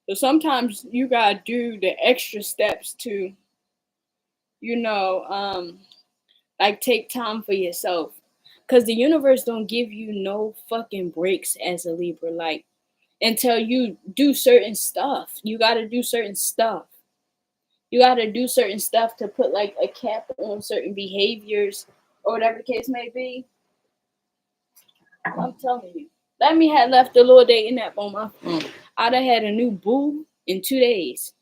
So sometimes you gotta do the extra steps to, like take time for yourself. Cause the universe don't give you no fucking breaks as a Libra. Like until you do certain stuff. You gotta do certain stuff. You gotta do certain stuff to put like a cap on certain behaviors or whatever the case may be. I'm telling you. Let me have left a little dating app on my phone. I'd have had a new boo in 2 days.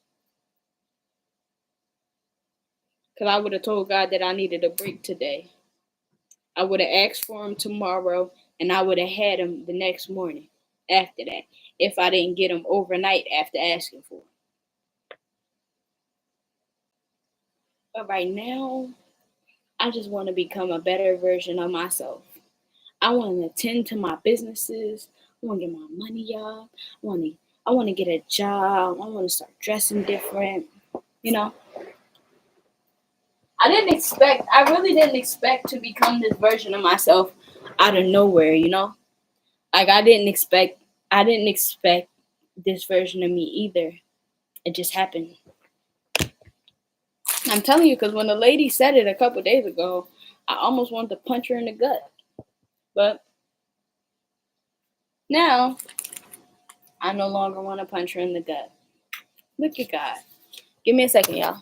Because I would have told God that I needed a break today. I would have asked for him tomorrow, and I would have had him the next morning after that if I didn't get him overnight after asking for him. But right now, I just want to become a better version of myself. I want to attend to my businesses. I want to get my money up. I want to get a job. I want to start dressing different. You know, I really didn't expect to become this version of myself out of nowhere, you know? Like I didn't expect this version of me either. It just happened. I'm telling you, because when the lady said it a couple days ago, I almost wanted to punch her in the gut. But now, I no longer want to punch her in the gut. Look at God. Give me a second, y'all.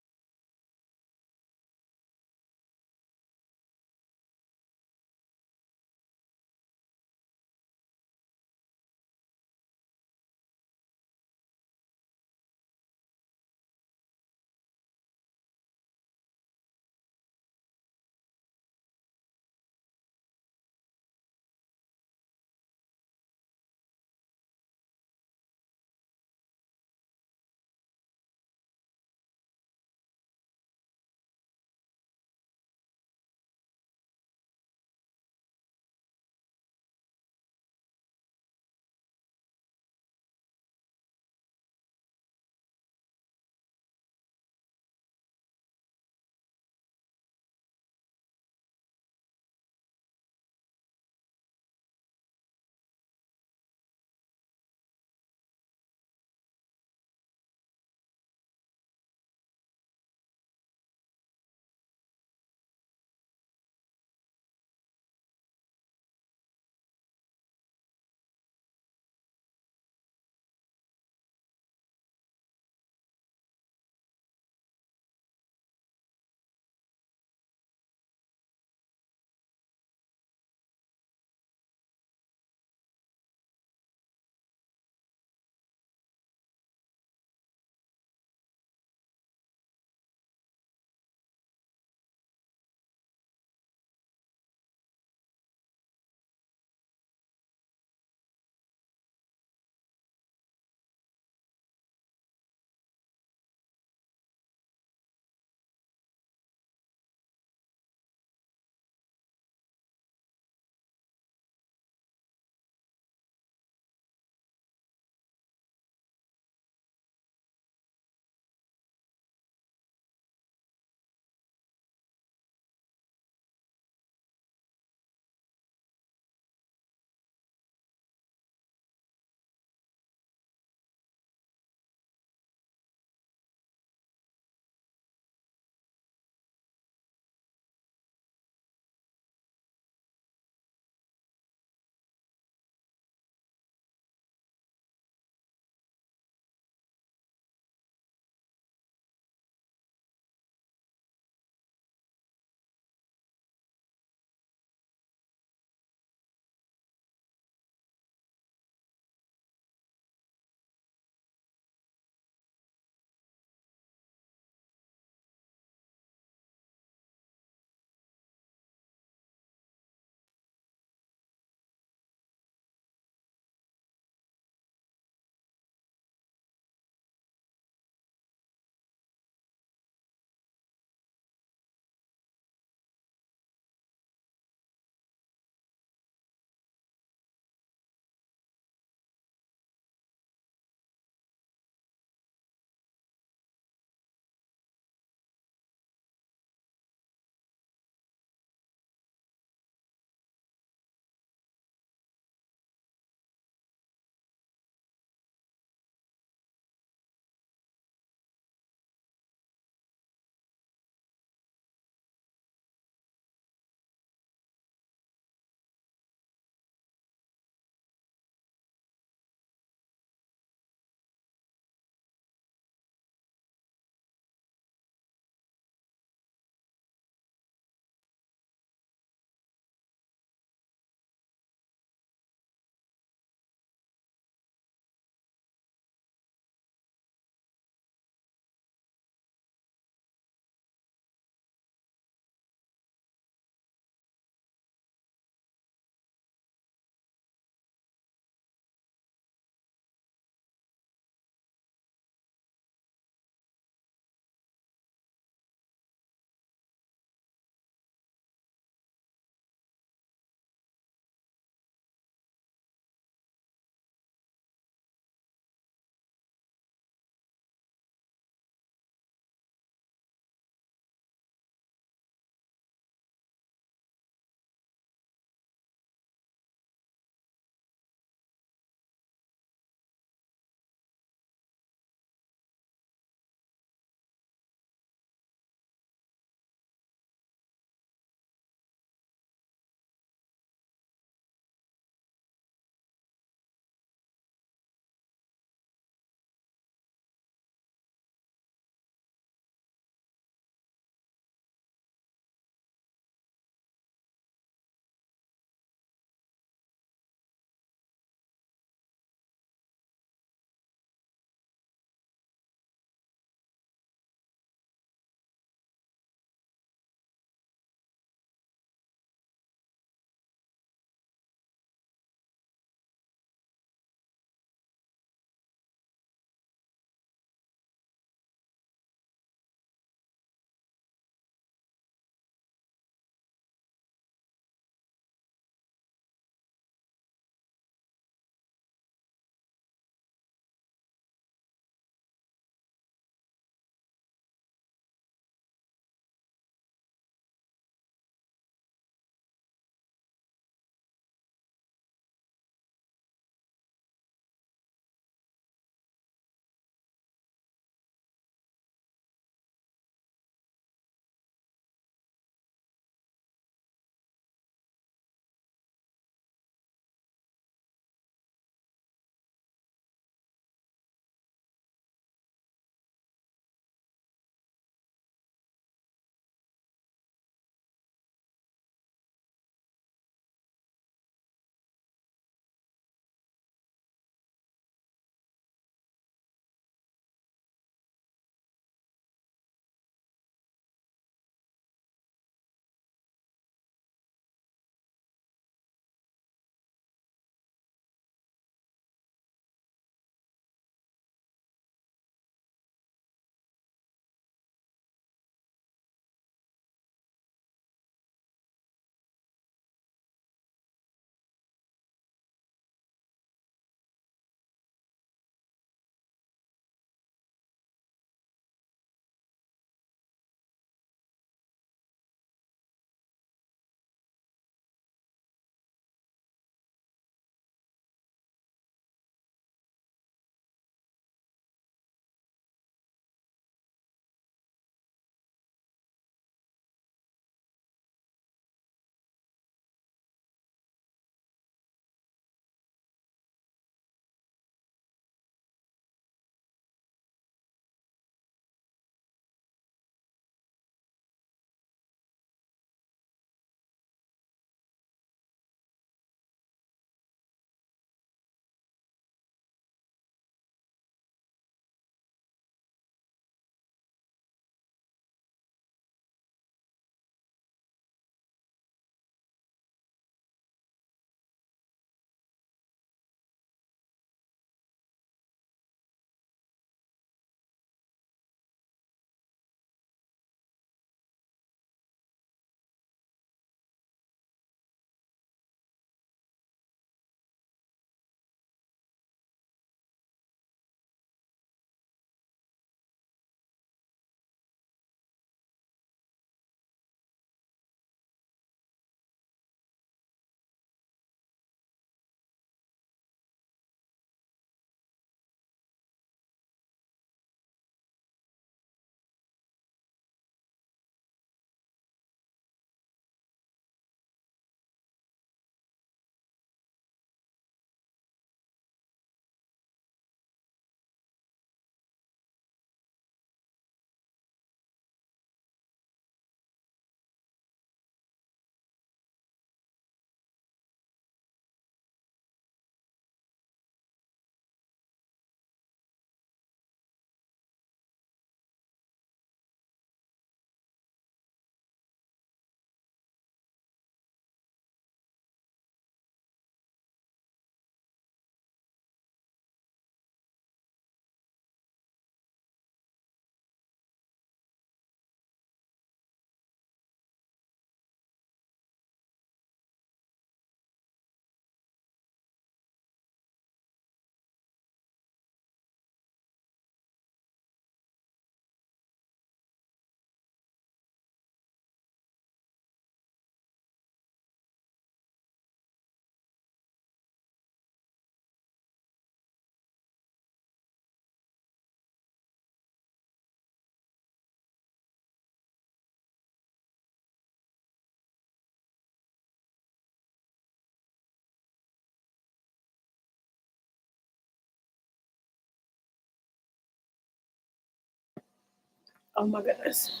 Oh my goodness.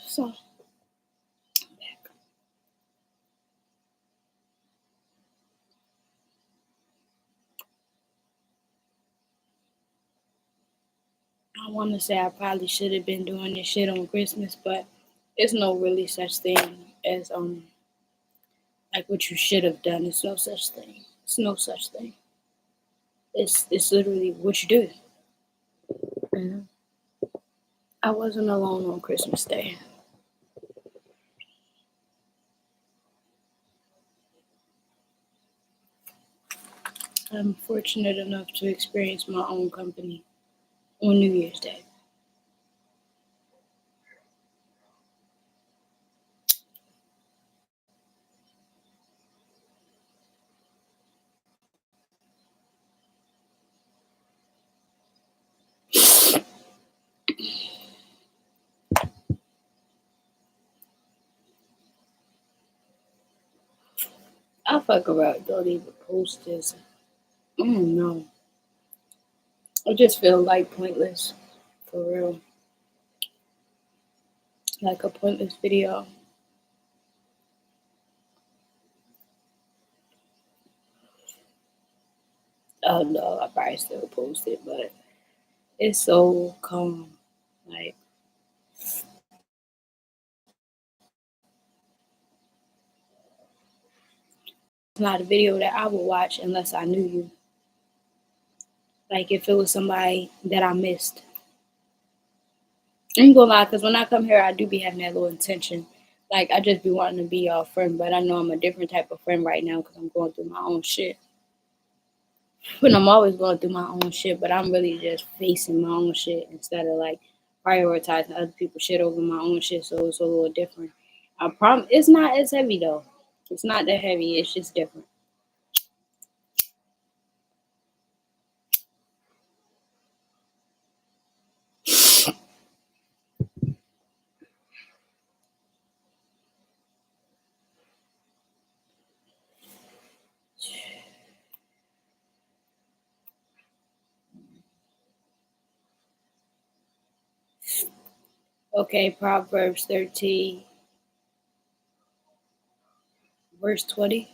So I want to say I probably should have been doing this shit on Christmas, but it's no really such thing as like what you should have done. It's no such thing. It's no such thing. It's literally what you do. And I wasn't alone on Christmas Day. I'm fortunate enough to experience my own company on New Year's Day. I fuck around, don't even post this. I don't know. I just feel like pointless, for real. Like a pointless video. Oh no, I probably still post it, but it's so calm. Like, it's not a video that I would watch unless I knew you. Like, if it was somebody that I missed. I ain't gonna lie, because when I come here, I do be having that little intention. Like, I just be wanting to be your friend, but I know I'm a different type of friend right now because I'm going through my own shit. But I'm always going through my own shit, but I'm really just facing my own shit instead of like prioritizing other people's shit over my own shit. So it's a little different. I promise it's not as heavy though. It's not that heavy. It's just different. Okay, Proverbs 13, verse 20.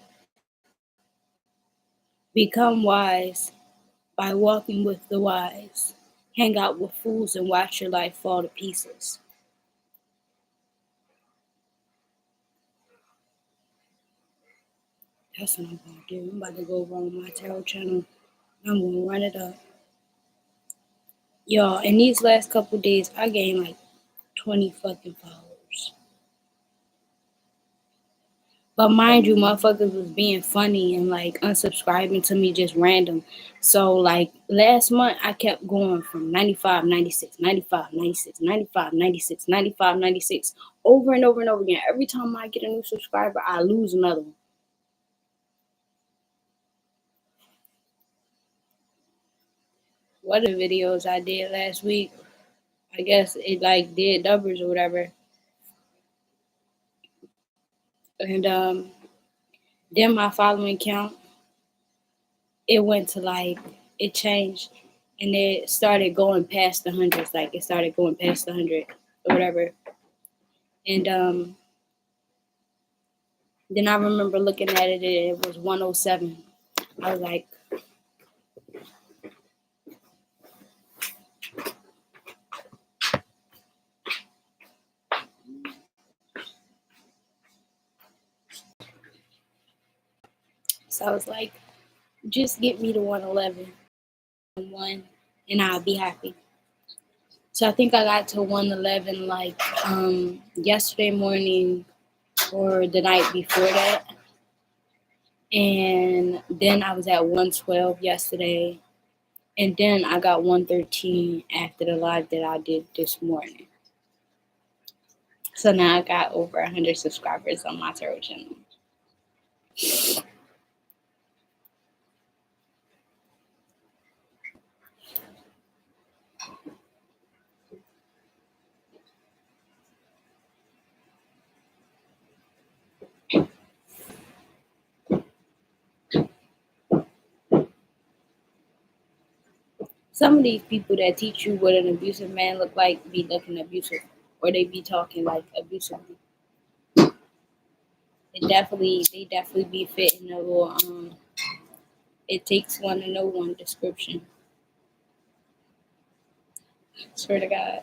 Become wise by walking with the wise. Hang out with fools and watch your life fall to pieces. That's what I'm gonna do. I'm about to go over on my tarot channel. I'm gonna run it up. Y'all, in these last couple days, I gained like 20 fucking followers. But mind you, motherfuckers was being funny and like unsubscribing to me just random. So like last month, I kept going from 95, 96, 95, 96, 95, 96, 95, 96 over and over and over again. Every time I get a new subscriber, I lose another one. One of the videos I did last week, I guess it like did numbers or whatever. And then my following count, it went to like, it changed and it started going past the hundreds. Like it started going past the 100 or whatever. And then I remember looking at it, it was 107. I was like, so I was like, just get me to 111 and I'll be happy. So I think I got to 111 like yesterday morning or the night before that. And then I was at 112 yesterday. And then I got 113 after the live that I did this morning. So now I got over 100 subscribers on my tarot channel. Some of these people that teach you what an abusive man look like be looking abusive, or they be talking like abusively. They definitely be fitting a little it takes one to know one description. Swear to God.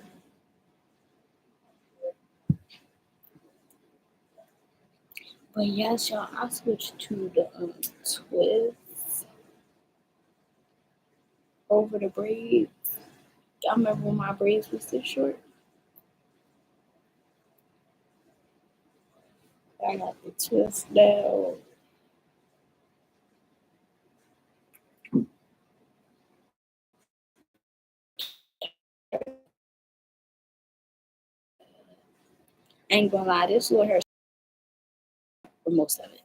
But yes, y'all, I switched to the twist over the braids. Y'all remember when my braids was this short? I got the twist now. Ain't gonna lie, this little hair for most of it.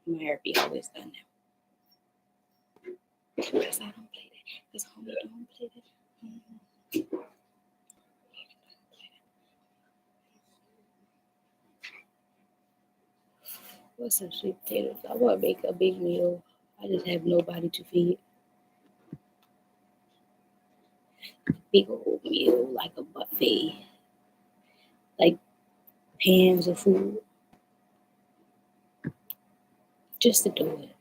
My hair be always done now. Because I don't play that. Because homie don't play that. What's up, sweet potatoes? I want to make a big meal. I just have nobody to feed. Big old meal, like a buffet. Like pans of food. Just to do it.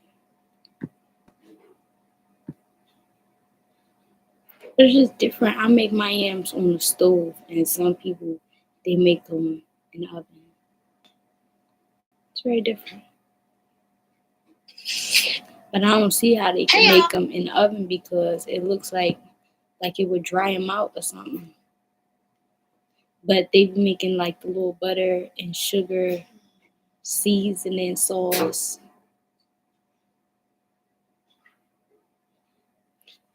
It's just different. I make my yams on the stove, and some people, they make them in the oven. It's very different. But I don't see how they can make them in the oven because it looks like it would dry them out or something. But they be making like the little butter and sugar seasoning sauce.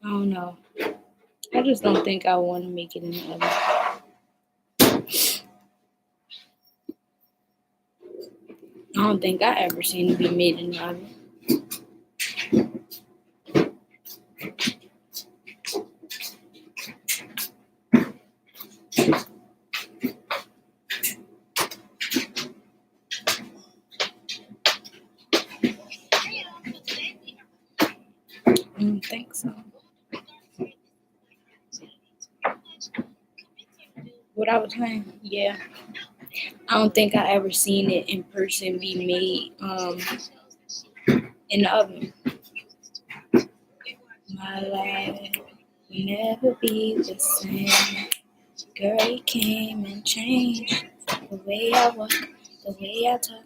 I don't know. I just don't think I want to make it in the oven. I don't think I ever seen it be made in the oven. I don't think so. What I was saying, yeah. I don't think I ever seen it in person be made in the oven. My life will never be the same. Girl, you came and changed the way I walk, the way I talk.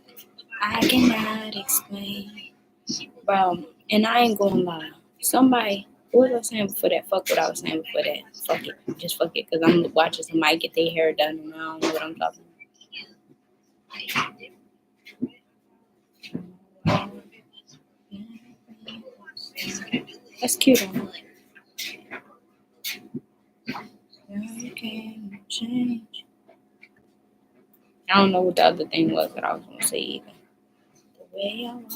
I cannot explain. Bro, and I ain't gonna lie. Somebody, what was I saying before that? Fuck what I was saying before that. Fuck it. Just fuck it. Because I'm watching somebody get their hair done and I don't know what I'm talking about. That's cute. Huh? You can change. I don't know what the other thing was that I was gonna say either. The way I walk,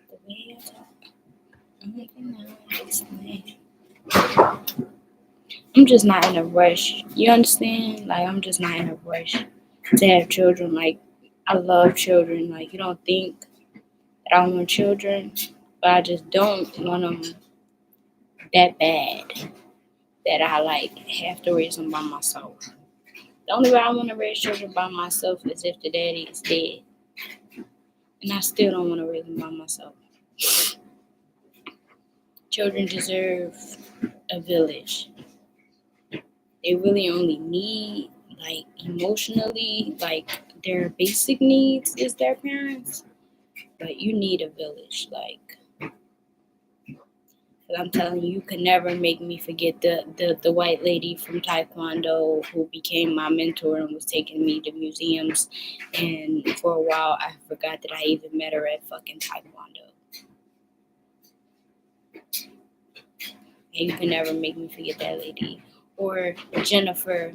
the way I talk, I cannot explain. I'm just not in a rush. You understand? Like I'm just not in a rush to have children. Like I love children. Like you don't think that I want children, but I just don't want them that bad that I like have to raise them by myself. The only way I want to raise children by myself is if the daddy is dead. And I still don't want to raise them by myself. Children deserve a village. They really only need, like, emotionally, like, their basic needs is their parents. But you need a village. Like, I'm telling you, you could never make me forget the white lady from Taekwondo who became my mentor and was taking me to museums. And for a while, I forgot that I even met her at fucking Taekwondo. And you can never make me forget that lady. Or Jennifer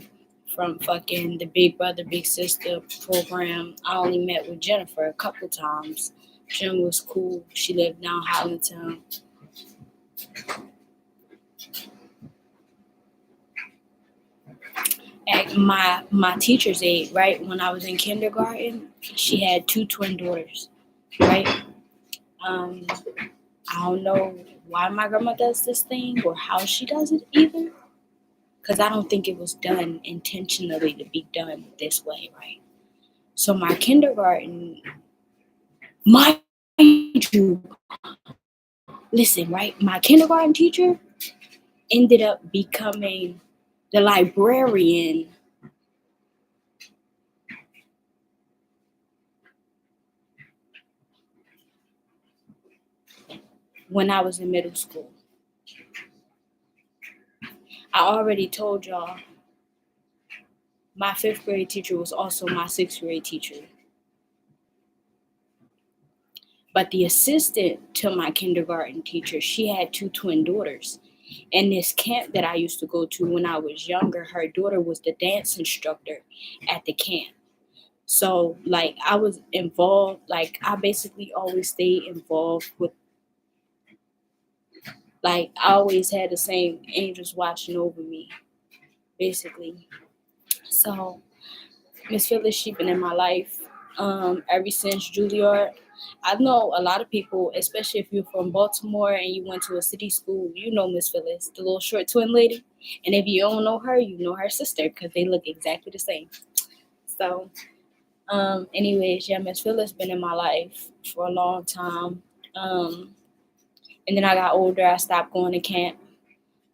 from fucking the Big Brother Big Sister program. I only met with Jennifer a couple times. Jen was cool. She lived down Hollandtown. At my teacher's aide, right, when I was in kindergarten, she had two twin daughters, right? I don't know why my grandma does this thing or how she does it either, because I don't think it was done intentionally to be done this way, right? So my kindergarten, mind you, listen, right? My kindergarten teacher ended up becoming the librarian when I was in middle school. I already told y'all my fifth grade teacher was also my sixth grade teacher. But the assistant to my kindergarten teacher, she had two twin daughters. And this camp that I used to go to when I was younger, her daughter was the dance instructor at the camp. So, like, I was involved, like, I basically always stayed involved with, like, I always had the same angels watching over me, basically. So, Miss Phyllis, she been in my life ever since Juilliard. I know a lot of people, especially if you're from Baltimore and you went to a city school, you know Miss Phyllis, the little short twin lady. And if you don't know her, you know her sister because they look exactly the same. So, anyways, yeah, Miss Phyllis been in my life for a long time. Um, and then I got older, I stopped going to camp.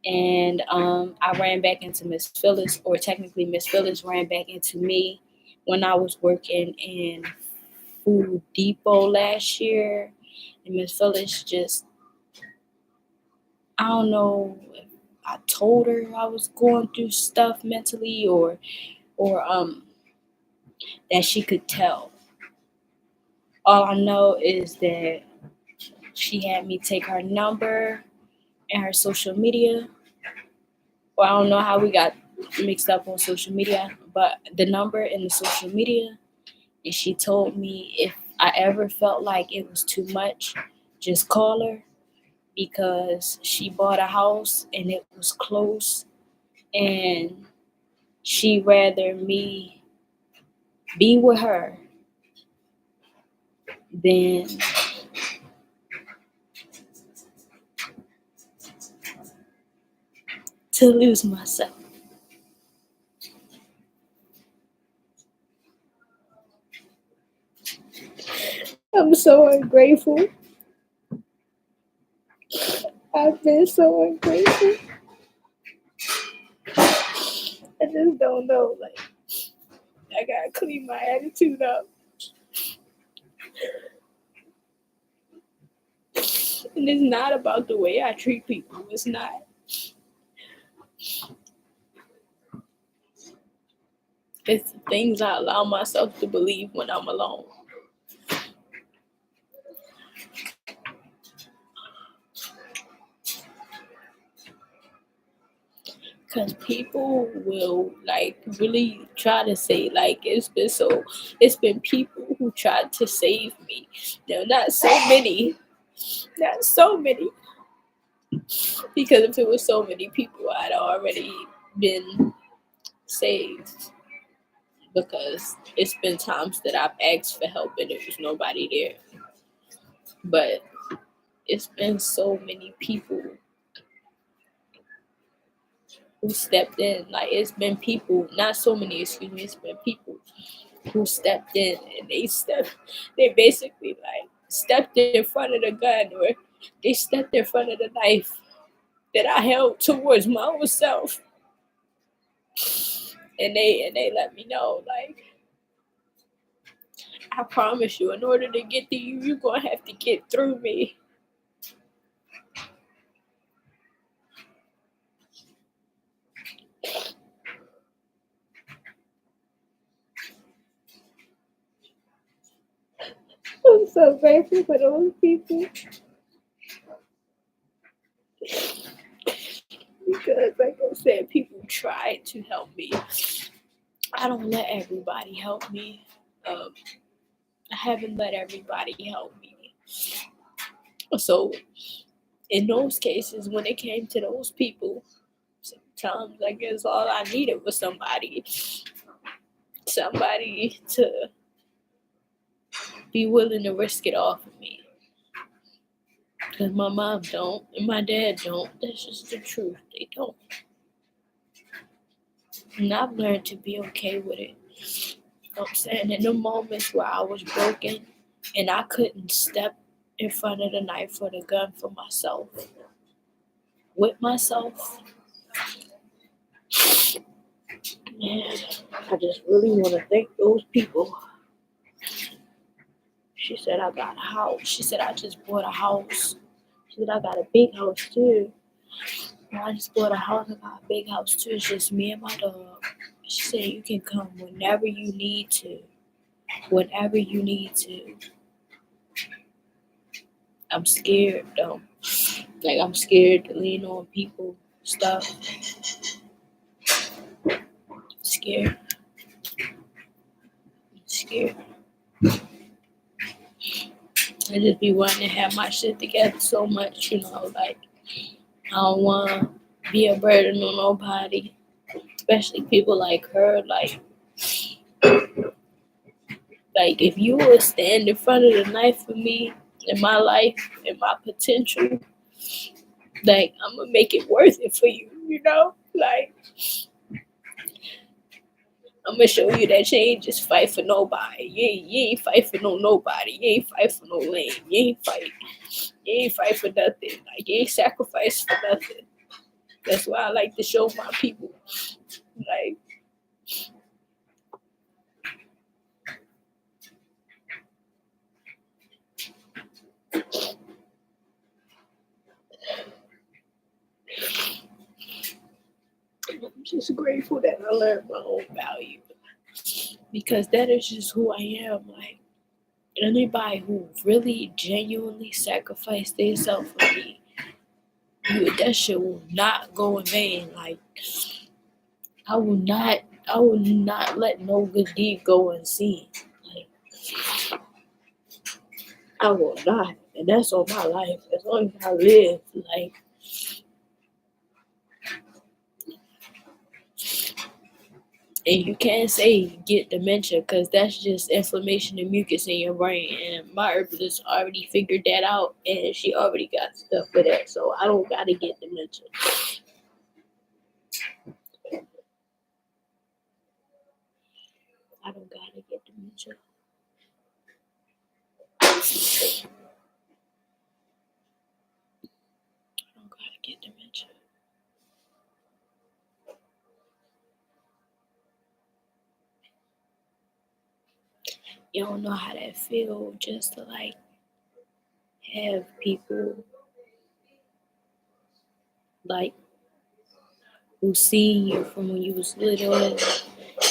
And I ran back into Miss Phyllis, or technically Miss Phyllis ran back into me when I was working in Food Depot last year. And Miss Phyllis just, I don't know if I told her I was going through stuff mentally, or that she could tell. All I know is that she had me take her number and her social media. Well, I don't know how we got mixed up on social media, but the number and the social media. And she told me if I ever felt like it was too much, just call her because she bought a house and it was close, and she rather me be with her than to lose myself. I'm so ungrateful. I've been so ungrateful. I just don't know. Like, I gotta clean my attitude up. And it's not about the way I treat people. It's not. It's the things I allow myself to believe when I'm alone. Because people will like really try to say, like, it's been people who tried to save me. No, not so many. Not so many. Because if it was so many people, I'd already been saved. Because it's been times that I've asked for help and there was nobody there. But it's been so many people who stepped in. Like, it's been people, not so many, excuse me, it's been people who stepped in, and they basically like stepped in front of the gun, or they stepped in front of the knife that I held towards my own self. And they let me know, like, I promise you, in order to get to you, you're gonna have to get through me. I'm so grateful for those people. Because, like I said, people try to help me. I don't let everybody help me. I haven't let everybody help me. So, in those cases, when it came to those people, sometimes I guess all I needed was somebody to be willing to risk it all for me. Because my mom don't and my dad don't. That's just the truth. They don't. And I've learned to be okay with it. You know what I'm saying? In the moments where I was broken and I couldn't step in front of the knife or the gun for myself, with myself, man, I just really want to thank those people. She said I got a house. She said I just bought a house. She said I got a big house too. I just bought a house. I got a big house too. It's just me and my dog. She said you can come whenever you need to. Whenever you need to. I'm scared though. Like I'm scared to lean on people, stuff. Scared. Scared. I just be wanting to have my shit together so much, like I don't wanna be a burden on nobody. Especially people like her, like if you would stand in front of the knife for me in my life and my potential, like I'm gonna make it worth it for you, Like I'm gonna show you that you ain't just fight for nobody. You ain't fight for nobody. You ain't fight for no lame. You ain't fight for nothing. Like you ain't sacrifice for nothing. That's why I like to show my people. Like I'm just grateful that I learned my own value. Because that is just who I am. Like anybody who really genuinely sacrificed themselves for me, that shit will not go in vain. Like I will not let no good deed go unseen. Like I will not. And that's on my life. As long as I live, like and you can't say you get dementia because that's just inflammation and mucus in your brain. And my herbalist already figured that out and she already got stuff for that. So I don't gotta get dementia. I don't gotta get dementia. I don't gotta get dementia. You don't know how that feel just to like have people like who see you from when you was little.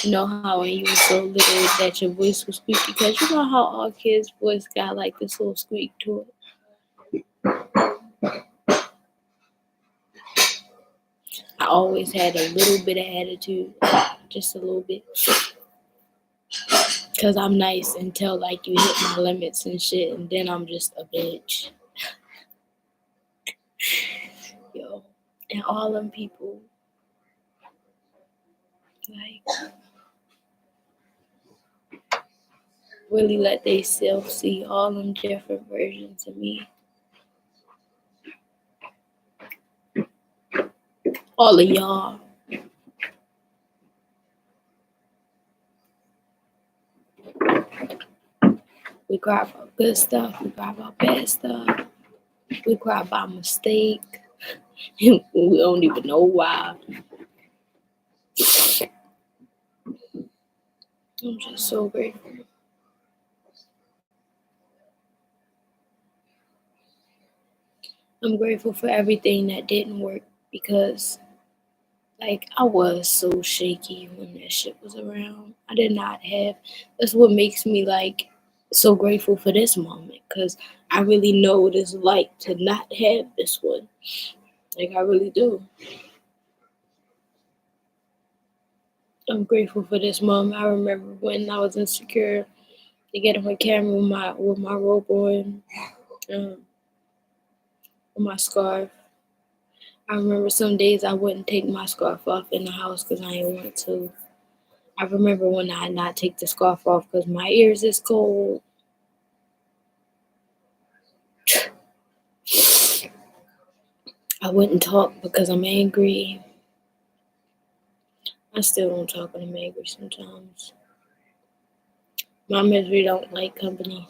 You know how when you was so little that your voice was squeaky because you know how all kids' voice got like this little squeak to it. I always had a little bit of attitude, just a little bit, cause I'm nice until like you hit my limits and shit, and then I'm just a bitch. Yo, and all them people like really let they self see all them different versions of me. All of y'all. We cry about good stuff. We cry about bad stuff. We cry about mistake. We don't even know why. I'm just so grateful. I'm grateful for everything that didn't work because, like, I was so shaky when that shit was around. I did not have. That's what makes me, like, so grateful for this moment because I really know what it's like to not have this one. Like, I really do. I'm grateful for this moment. I remember when I was insecure to get on camera with my robe on, with my scarf. I remember some days I wouldn't take my scarf off in the house because I didn't want to. I remember when I not take the scarf off because my ears is cold. I wouldn't talk because I'm angry. I still don't talk when I'm angry sometimes. My misery don't like company.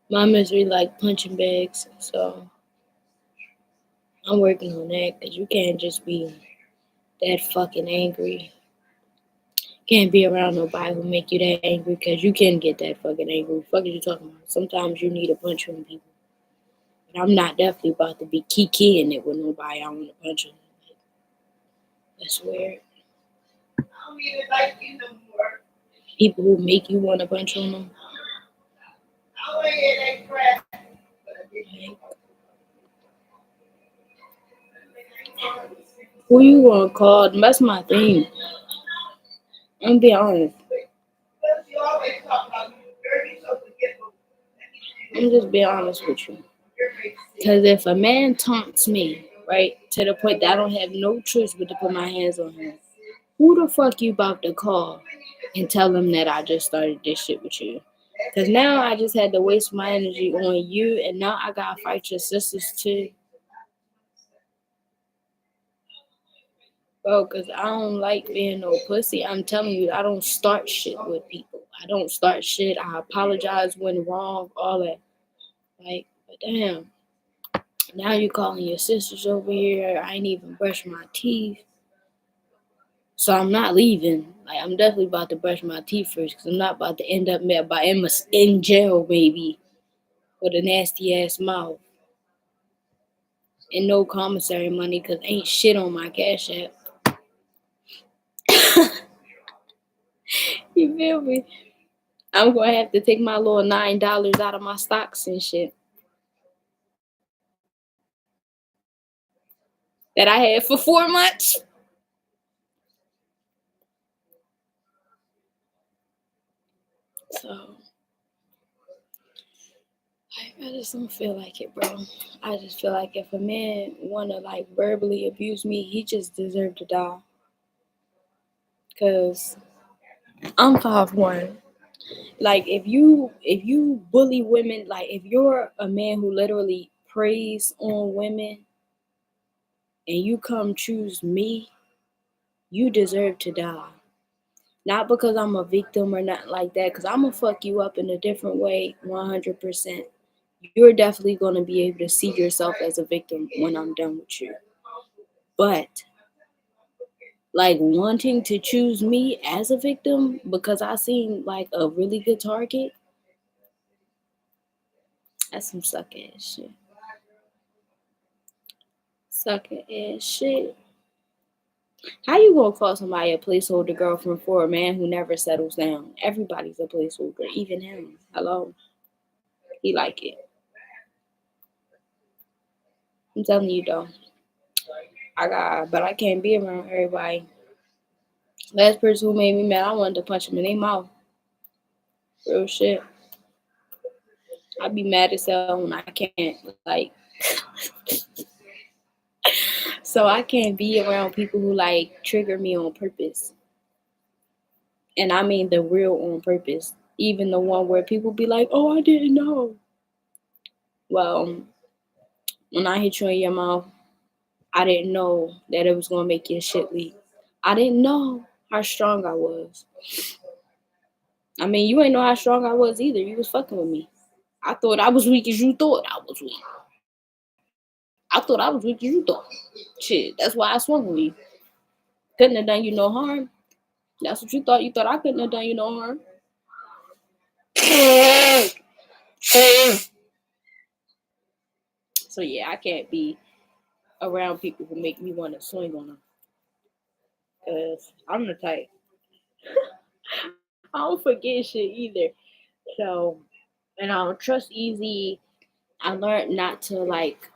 My misery like punching bags. So I'm working on that because you can't just be that fucking angry. Can't be around nobody who make you that angry because you can get that fucking angry. What the fuck are you talking about? Sometimes you need a punch on people. But I'm not definitely about to be kikiing it with nobody I want to punch on. That's weird. I don't even like you no more. People who make you want to punch on them. I don't hear that crap. Like, who you gonna call? That's my thing. I'm gonna be honest. Because you always talk about you dirty, so forgetful. I'm just being honest with you. Because if a man taunts me, right, to the point that I don't have no choice but to put my hands on him, who the fuck you about to call and tell them that I just started this shit with you? Because now I just had to waste my energy on you, and now I gotta fight your sisters too. Bro, because I don't like being no pussy. I'm telling you, I don't start shit with people. I don't start shit. I apologize when wrong, all that. Like, but damn, now you calling your sisters over here. I ain't even brushed my teeth. So I'm not leaving. Like, I'm definitely about to brush my teeth first because I'm not about to end up in jail, baby, with a nasty ass mouth and no commissary money because ain't shit on my cash app. You feel me? I'm gonna have to take my little $9 out of my stocks and shit that I had for 4 months. So I just don't feel like it, bro. I just feel like if a man wanna like verbally abuse me, he just deserved to die. Cause I'm 5'1". Like if you bully women, like if you're a man who literally preys on women and you come choose me, you deserve to die. Not because I'm a victim or nothing like that, because I'm gonna fuck you up in a different way, 100%. You're definitely gonna be able to see yourself as a victim when I'm done with you. But like wanting to choose me as a victim because I seem like a really good target, that's some suck ass shit. Sucker ass shit. How you gonna call somebody a placeholder girlfriend for a man who never settles down? Everybody's a placeholder, even him. Hello, he like it. I'm telling you though, but I can't be around everybody. Last person who made me mad, I wanted to punch him in their mouth. Real shit. I be mad as hell when I can't like. So I can't be around people who like trigger me on purpose, and I mean the real on purpose. Even the one where people be like, "Oh, I didn't know." Well, when I hit you in your mouth, I didn't know that it was gonna make your shit leak. I didn't know how strong I was. I mean, you ain't know how strong I was either. You was fucking with me. I thought I was weak as you thought I was weak. I thought I was weak as you thought. Shit, that's why I swung with you. Couldn't have done you no harm. That's what you thought. You thought I couldn't have done you no harm. So yeah, I can't be around people who make me want to swing on them. Cause I'm the type. I don't forget shit either. So, and I don't trust easy. I learned not to like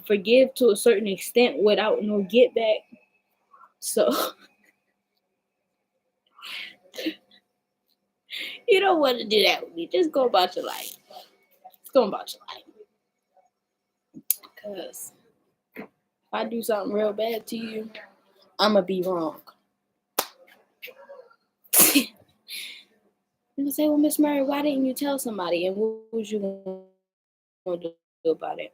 forgive to a certain extent without no get back. So you don't want to do that with me. Just go about your life. Just go about your life. Cause if I do something real bad to you, I'ma be wrong. And say, well, Miss Murray, why didn't you tell somebody? And what was you gonna do about it?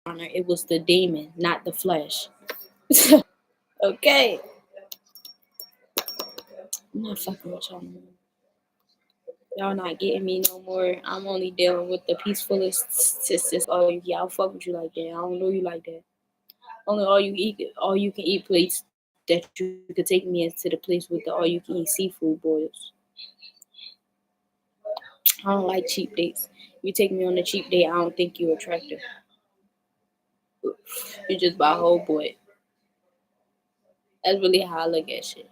honor. It was the demon, not the flesh. Okay. I'm not fucking with y'all no more. Y'all not getting me no more. I'm only dealing with the peacefulest sisters. Oh yeah, I'll fuck with you like that. I don't know you like that. Only all you can eat place that you could take me is to the place with the all you can eat seafood boils. I don't like cheap dates. If you take me on a cheap date, I don't think you attractive. You just buy whole boy. That's really how I look at shit.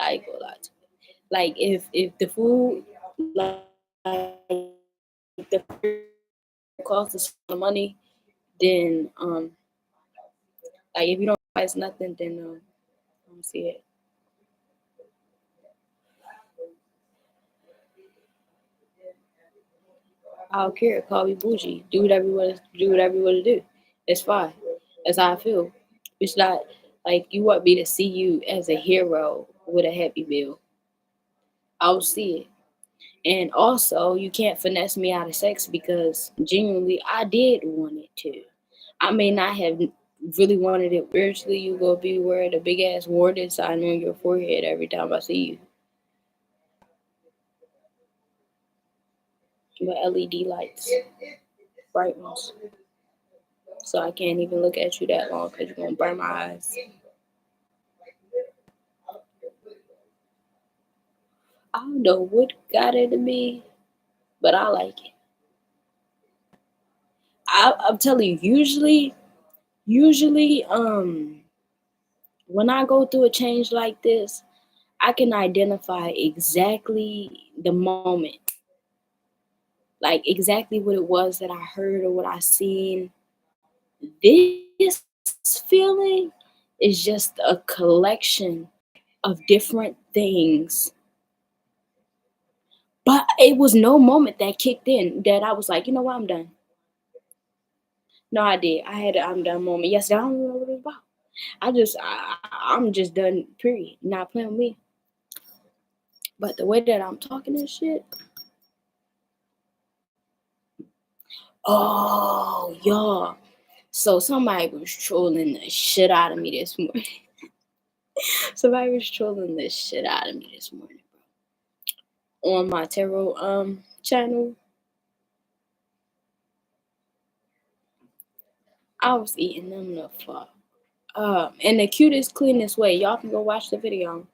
I ain't gonna lie to you. Like if the food, like the food costs a certain amount of money, then like if you don't price nothing, then I don't see it. I don't care. Call me bougie. Do whatever you want to do. It's fine. That's how I feel. It's not like you want me to see you as a hero with a happy meal. I'll see it. And also, you can't finesse me out of sex because genuinely, I did want it to. I may not have really wanted it spiritually. You gonna be wearing a big ass warden sign on your forehead every time I see you with LED lights, bright ones. So I can't even look at you that long because you're gonna burn my eyes. I don't know what got into me, but I like it. I'm telling you, usually, when I go through a change like this, I can identify exactly the moment, like exactly what it was that I heard or what I seen. This feeling is just a collection of different things. But it was no moment that kicked in that I was like, you know what, I'm done. No, I did. I had an I'm done moment. Yes, I don't know what it's about. I'm just done. Period. Not playing with me. But the way that I'm talking and shit. Oh, y'all. So somebody was trolling the shit out of me this morning. Somebody was trolling the shit out of me this morning on my tarot channel. I was eating them the fuck. In the cutest, cleanest way. Y'all can go watch the video.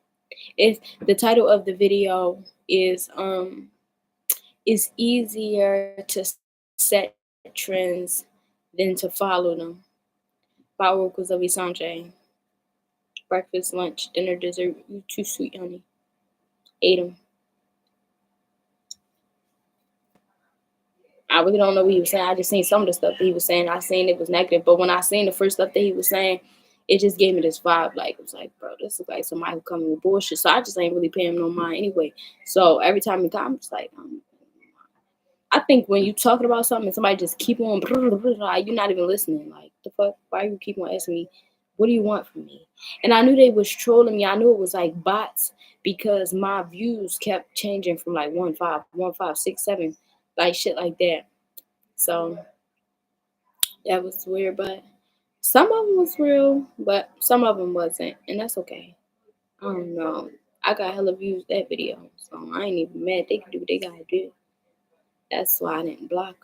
If the title of the video is easier to set trends than to follow them. Power of Sanjay. Breakfast, lunch, dinner, dessert. You too sweet, honey. Ate them. I really don't know what he was saying. I just seen some of the stuff that he was saying. I seen it was negative, but when I seen the first stuff that he was saying, it just gave me this vibe. Like it was like, bro, this is like somebody who coming with bullshit. So I just ain't really paying him no mind anyway. So every time he comes, I'm just like, I think when you talking about something and somebody just keep on, you're not even listening. Like the fuck, why you keep on asking me, what do you want from me? And I knew they was trolling me. I knew it was like bots because my views kept changing from like 1.5, 1.5, 6, 7, like shit like that. So that was weird, but some of them was real, but some of them wasn't, and that's okay. I don't know. I got hella views that video, so I ain't even mad. They can do what they gotta do. That's why I didn't block them.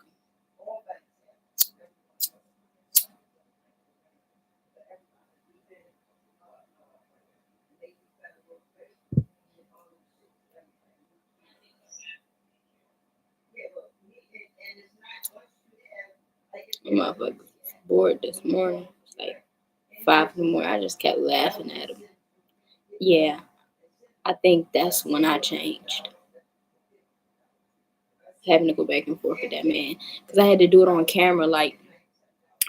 I'm motherfucker bored this morning. It's like 5 in the morning. I just kept laughing at him. Yeah, I think that's when I changed. Having to go back and forth with that man. Because I had to do it on camera. Like,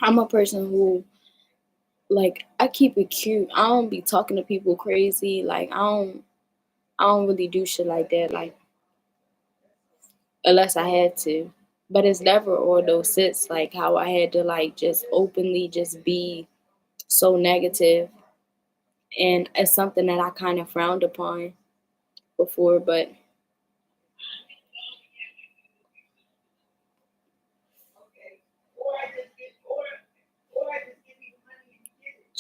I'm a person who, like, I keep it cute. I don't be talking to people crazy. Like, I don't really do shit like that. Like, unless I had to. But it's never all those sits like how I had to like just openly just be so negative, and it's something that I kind of frowned upon before, but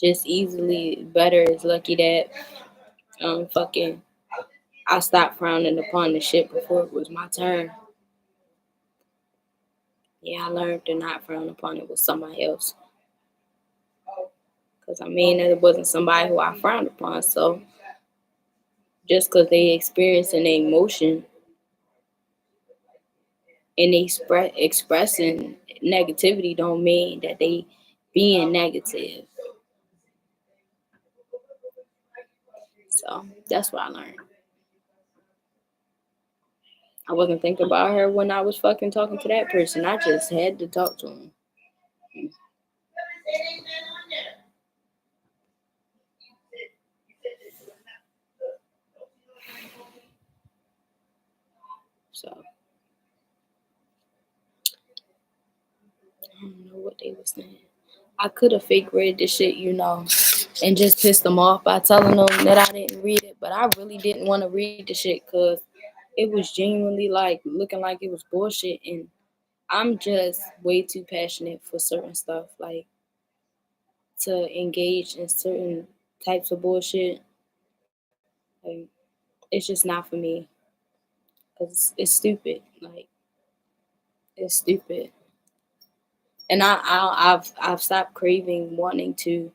just easily better. Is lucky that fucking I stopped frowning upon the shit before it was my turn. Yeah, I learned to not frown upon it with somebody else. Cause I mean, it wasn't somebody who I frowned upon. So just cause they experience an emotion and they expressing negativity, don't mean that they being negative. So that's what I learned. I wasn't thinking about her when I was fucking talking to that person. I just had to talk to him. So I don't know what they were saying. I could have fake read the shit, and just pissed them off by telling them that I didn't read it. But I really didn't want to read the shit because it was genuinely like looking like it was bullshit. And I'm just way too passionate for certain stuff, like to engage in certain types of bullshit. Like it's just not for me because it's stupid. Like it's stupid. And I've stopped craving wanting to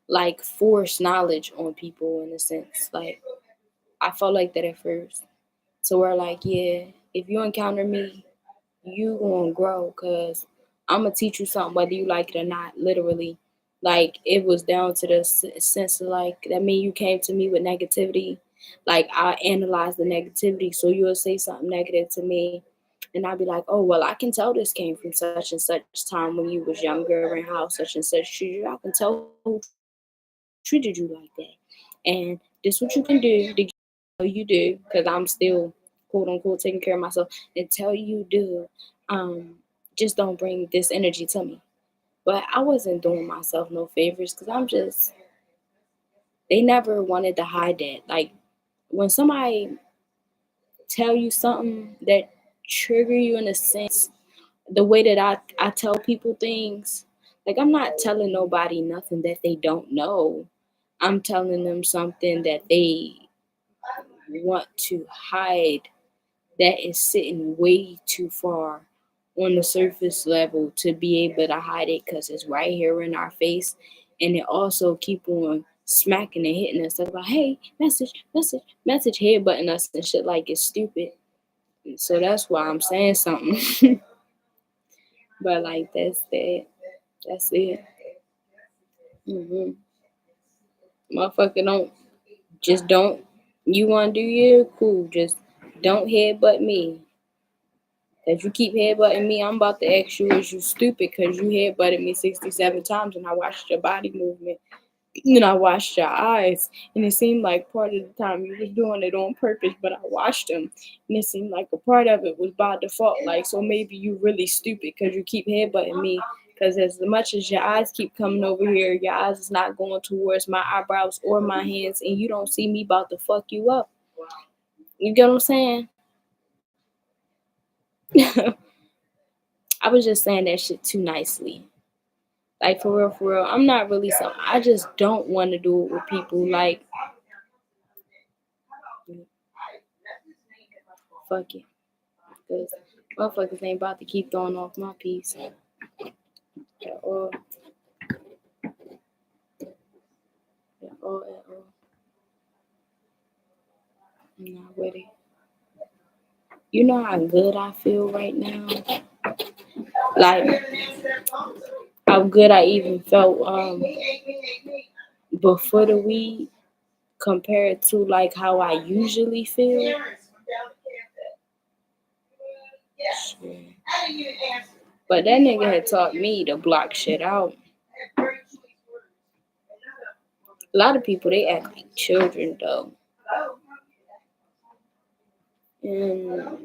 like force knowledge on people in a sense. Like I felt like that at first. So we're like, yeah, if you encounter me, you gonna grow because I'm gonna teach you something whether you like it or not. Literally, like it was down to the sense of like that mean you came to me with negativity. Like I analyze the negativity, so you'll say something negative to me, and I'll be like, oh well, I can tell this came from such and such time when you was younger and how such and such treated you. I can tell who treated you like that, and this what you can do to get you do because I'm still quote unquote taking care of myself until you do. Just don't bring this energy to me. But I wasn't doing myself no favors because they never wanted to hide that. Like when somebody tell you something that trigger you in a sense, the way that I tell people things, like I'm not telling nobody nothing that they don't know. I'm telling them something that they want to hide that is sitting way too far on the surface level to be able to hide it because it's right here in our face, and it also keep on smacking and hitting us like about hey message message message headbutting us and shit like it's stupid. So that's why I'm saying something. But like that's it. hmm Motherfucker, don't you want to do you cool, just don't headbutt me. If you keep headbutting me, I'm about to ask you, is you stupid? Because you headbutted me 67 times and I watched your body movement. And I watched your eyes. And it seemed like part of the time you was doing it on purpose, but I watched them. And it seemed like a part of it was by default. Like, so maybe you really stupid because you keep headbutting me. Because as much as your eyes keep coming over here, your eyes is not going towards my eyebrows or my hands. And you don't see me about to fuck you up. You get what I'm saying? I was just saying that shit too nicely. Like for real, I'm not really some. I just don't want to do it with people. Like, fuck it, cause motherfuckers ain't about to keep throwing off my piece at all, at all. I'm not with it. You know how good I feel right now. Like how good I even felt before the weed compared to like how I usually feel. Shit. But that nigga had taught me to block shit out. A lot of people they act like children though. And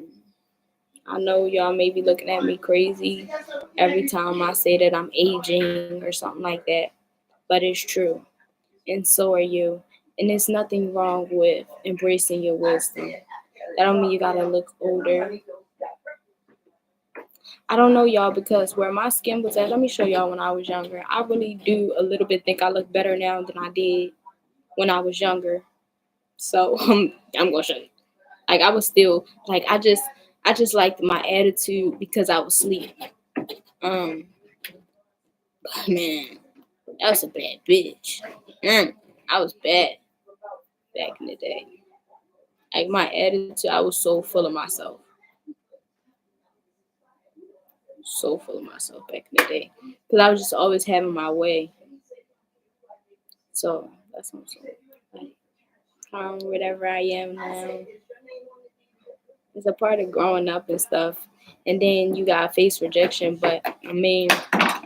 I know y'all may be looking at me crazy every time I say that I'm aging or something like that, but it's true. And so are you. And there's nothing wrong with embracing your wisdom. That don't mean you gotta look older. I don't know y'all because where my skin was at, let me show y'all when I was younger. I really do a little bit think I look better now than I did when I was younger. So I'm gonna show you. Like I was still like I just liked my attitude because I was asleep. Um man, that was a bad bitch. I was bad back in the day. Like my attitude, I was so full of myself. So full of myself back in the day. Because I was just always having my way. So that's what I'm saying. Like, whatever I am now, it's a part of growing up and stuff. And then you gotta face rejection. But I mean,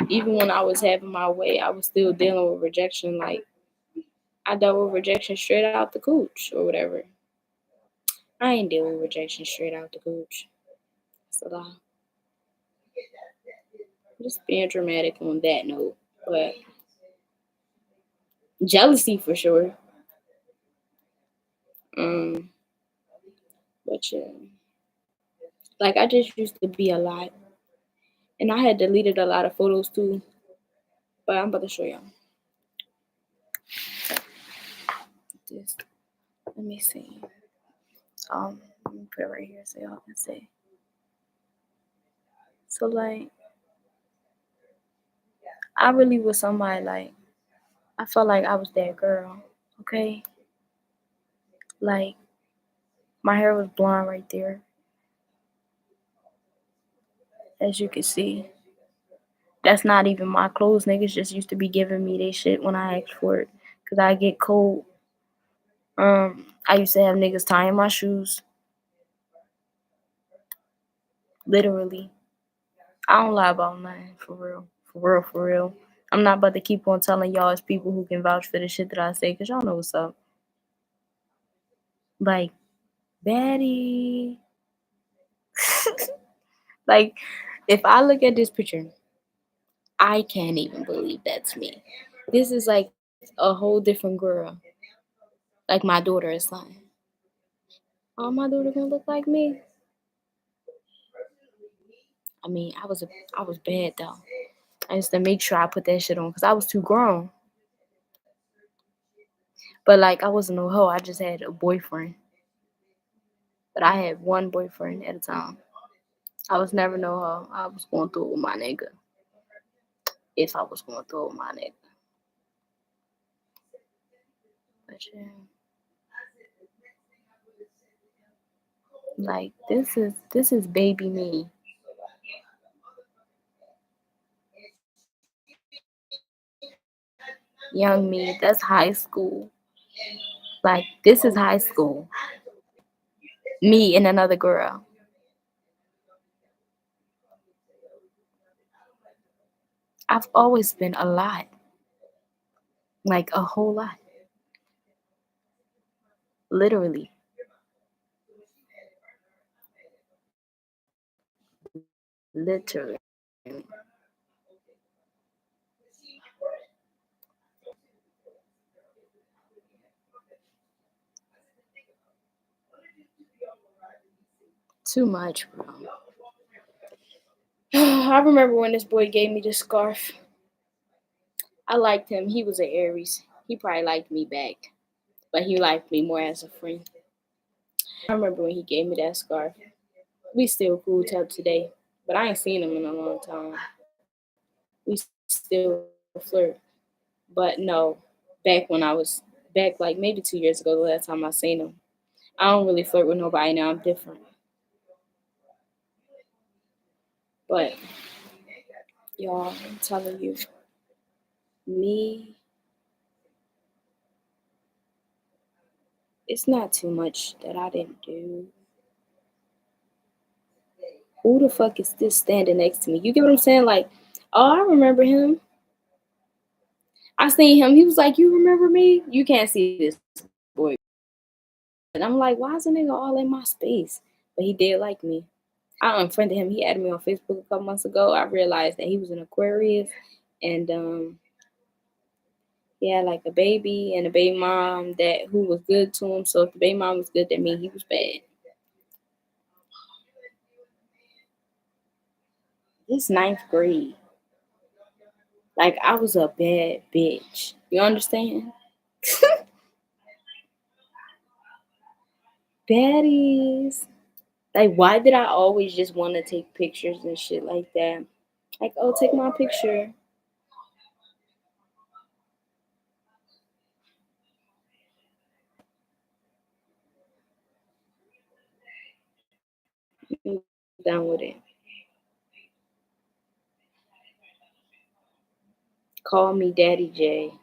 even when I was having my way, I was still dealing with rejection. Like I dealt with rejection straight out the cooch or whatever. I ain't dealing with rejection straight out the cooch. So just being dramatic on that note. But jealousy for sure. Um, but yeah, like I just used to be a lot, and I had deleted a lot of photos too. But I'm about to show y'all this. Let me see. Let me put it right here so y'all can see. So like, I really was somebody like I felt like I was that girl. Okay, like my hair was blonde right there, as you can see. That's not even my clothes. Niggas just used to be giving me they shit when I asked for it, cause I get cold. I used to have niggas tying my shoes, literally. I don't lie about nothing, for real, for real, for real. I'm not about to keep on telling y'all as people who can vouch for the shit that I say, cause y'all know what's up. Like Betty, like if I look at this picture, I can't even believe that's me. This is like a whole different girl. Like my daughter or something. Oh, my daughter gonna look like me. I mean, I was bad though. I used to make sure I put that shit on because I was too grown. But like I wasn't no hoe. I just had a boyfriend. But I had one boyfriend at a time. I was never no hoe. I was going through it with my nigga. If I was going through it with my nigga. But yeah. Like this is baby me. Young me. That's high school. Like this is high school. Me and another girl. I've always been a lot. Like a whole lot. Literally. Literally. Too much, bro. I remember when this boy gave me this scarf. I liked him. He was an Aries. He probably liked me back, but he liked me more as a friend. I remember when he gave me that scarf. We still cool till today, but I ain't seen him in a long time. We still flirt, but no, back when I was back like maybe 2 years ago, the last time I seen him. I don't really flirt with nobody now. I'm different, but y'all, I'm telling you, me, it's not too much that I didn't do. Who the fuck is this standing next to me? You get what I'm saying? Like, oh, I remember him. I seen him. He was like, "You remember me?" You can't see this boy. And I'm like, why is a nigga all in my space? But he did like me. I unfriended him. He added me on Facebook a couple months ago. I realized that he was an Aquarius, and he had like a baby and a baby mom that who was good to him. So if the baby mom was good, that means he was bad. This ninth grade. Like I was a bad bitch. You understand? Baddies. Like why did I always just want to take pictures and shit like that? Like, oh, take my picture. I'm done with it. Call me Daddy J.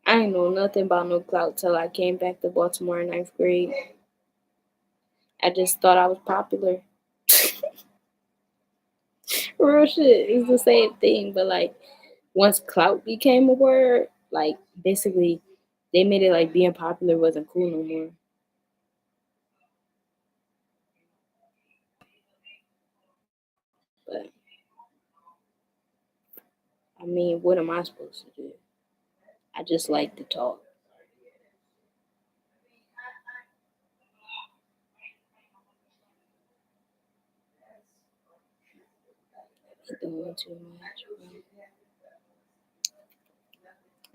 I ain't know nothing about no clout till I came back to Baltimore in ninth grade. I just thought I was popular. Real shit. It's the same thing, but like once clout became a word, like basically they made it like being popular wasn't cool no more. But I mean, what am I supposed to do? I just like to talk. Doing too much.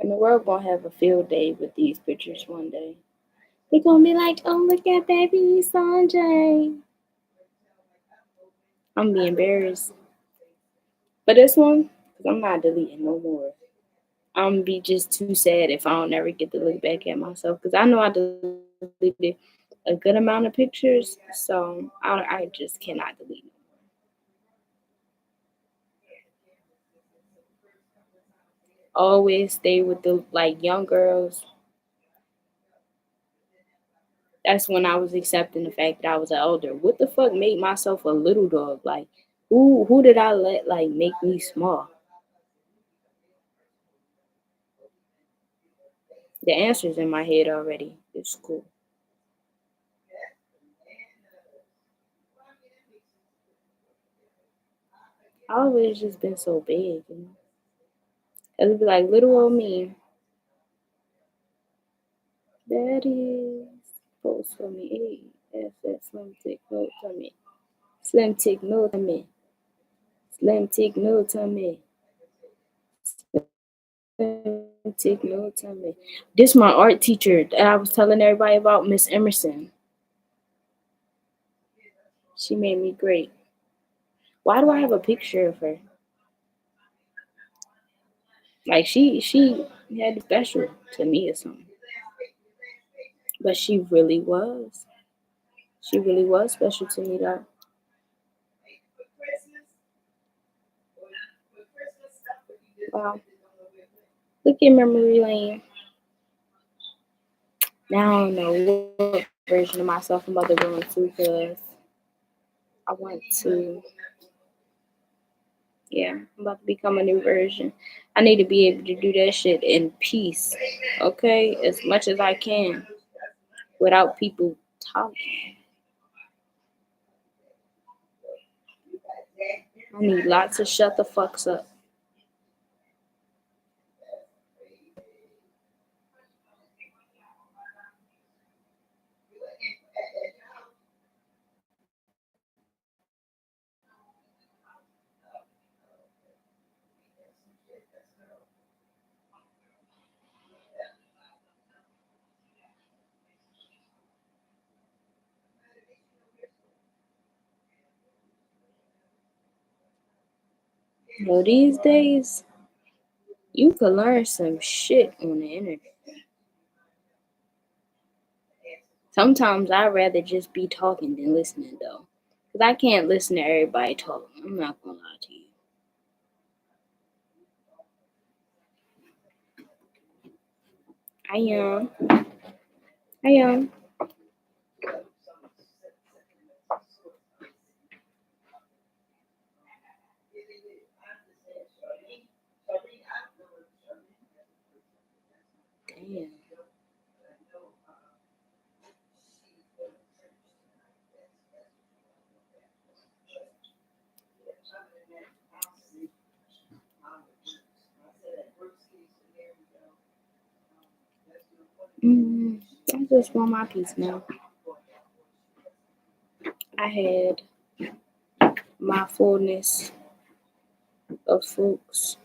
And the world gonna have a field day with these pictures one day. They gonna be like, oh look at baby Sanjay. I'm gonna be embarrassed. But this one, cause I'm not deleting no more. I'm gonna be just too sad if I don't ever get to look back at myself. Cause I know I deleted a good amount of pictures, so I just cannot delete no more. Always stay with the like young girls. That's when I was accepting the fact that I was an elder. What the fuck made myself a little dog? Like, who did I let like make me small? The answer's in my head already. It's cool. I always just been so big, you know. It'd be like little old me. That is post for me. Hey, that slim tick note to me. Slim tick note to me. Slim tick note to me. Slim tick note to me. This my art teacher that I was telling everybody about, Miss Emerson. She made me great. Why do I have a picture of her? Like she had special to me or something. But she really was. She really was special to me though. Wow. Look at memory lane. Now I don't know what version of myself I'm about to go into because I want to, yeah, I'm about to become a new version. I need to be able to do that shit in peace, okay? As much as I can without people talking. I need lots of shut the fucks up. You know, these days, you could learn some shit on the internet. Sometimes I'd rather just be talking than listening though. Because I can't listen to everybody talking. I'm not gonna lie to you. I am. I am. Damn. Mm. I just want my peace now. I had my fullness of fruits.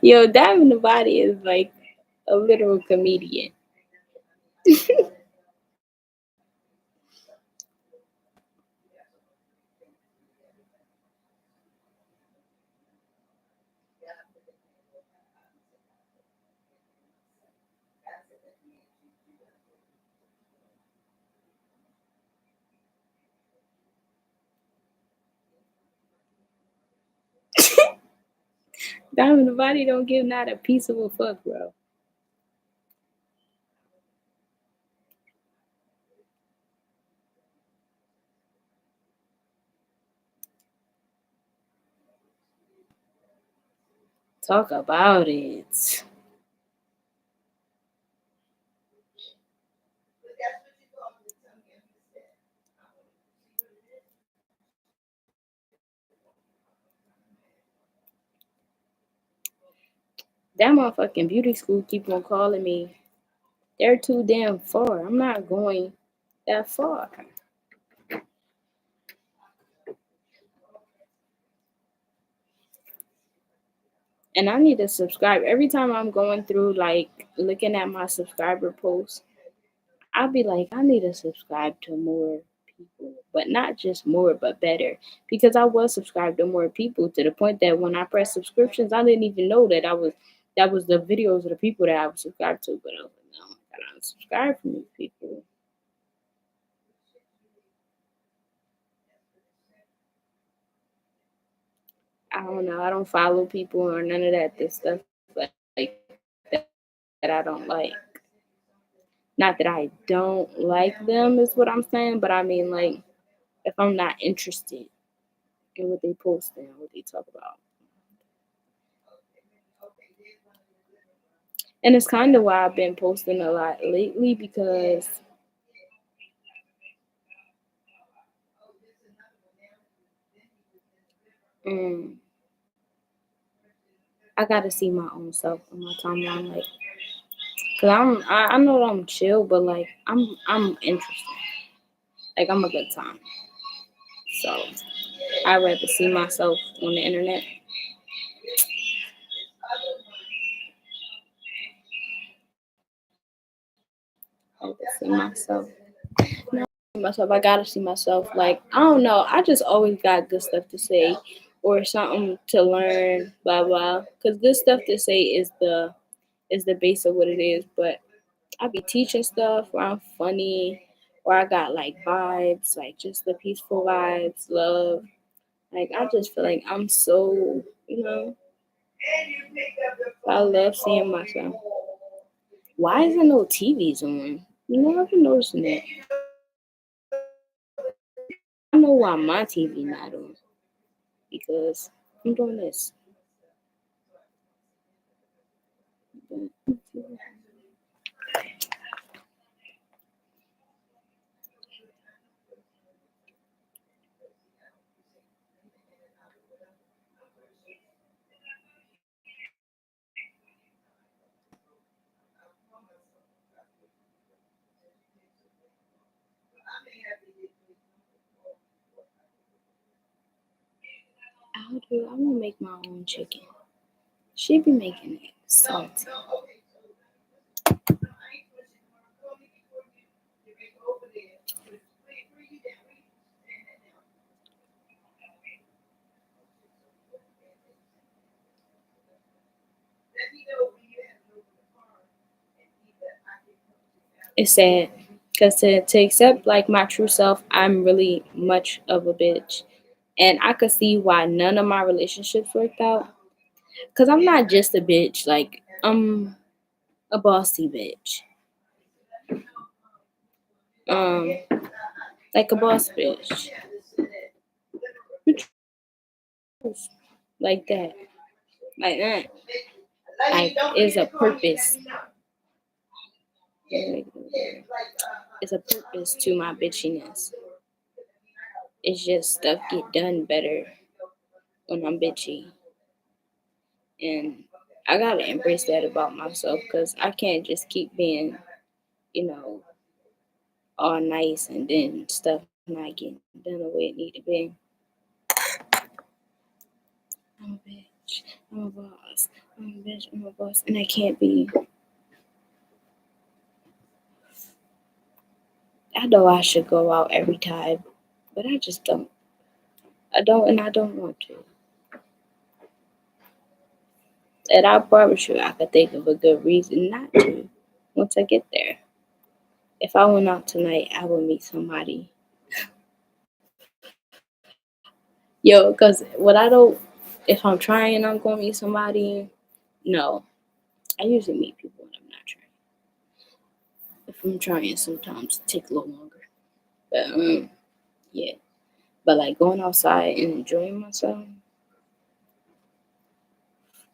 Yo, Diamond the Body is like a literal comedian. Diamond the Body don't give not a piece of a fuck, bro. Talk about it. That motherfucking beauty school keep on calling me. They're too damn far. I'm not going that far. And I need to subscribe. Every time I'm going through like looking at my subscriber posts, I'll be like, I need to subscribe to more people, but not just more, but better. Because I was subscribed to more people to the point that when I pressed subscriptions, I didn't even know that was the videos of the people that I was subscribed to. But I was like, no, I gotta unsubscribe from these people. I don't know. I don't follow people or none of that. This stuff like that I don't like. Not that I don't like them is what I'm saying, but I mean like if I'm not interested in what they post and what they talk about. And it's kind of why I've been posting a lot lately because um, I gotta see my own self on my timeline, like, cause I know I'm chill, but like I'm interested, like I'm a good time. So I rather see myself on the internet. I rather see myself. No, myself. I gotta see myself. Like I don't know. I just always got good stuff to say, or something to learn. Blah blah. Cause good stuff to say is the base of what it is. But I be teaching stuff where I'm funny, or I got like vibes, like just the peaceful vibes, love. Like I just feel like I'm so, I love seeing myself. Why isn't no TVs on? I've been noticing that. I know why my TV not on because I'm doing this. I'm gonna make my own chicken. She be making it salty. It's sad because to accept like my true self, I'm really much of a bitch, and I could see why none of my relationships worked out. Cause I'm not just a bitch, like I'm a bossy bitch, um, like a boss bitch, like that, like that. Like is a purpose. It's a purpose to my bitchiness. It's just stuff get done better when I'm bitchy. And I gotta embrace that about myself because I can't just keep being, you know, all nice and then stuff not getting done the way it need to be. I'm a bitch. I'm a boss. I'm a bitch. I'm a boss. And I can't be. I know I should go out every time, but I just don't. I don't, and I don't want to. And I promise you, I could think of a good reason not to once I get there. If I went out tonight, I would meet somebody. Yo, because what I don't, if I'm trying, I'm going to meet somebody. No, I usually meet people when I'm not trying. If I'm trying, sometimes it take a little longer. But yeah. But like going outside and enjoying myself,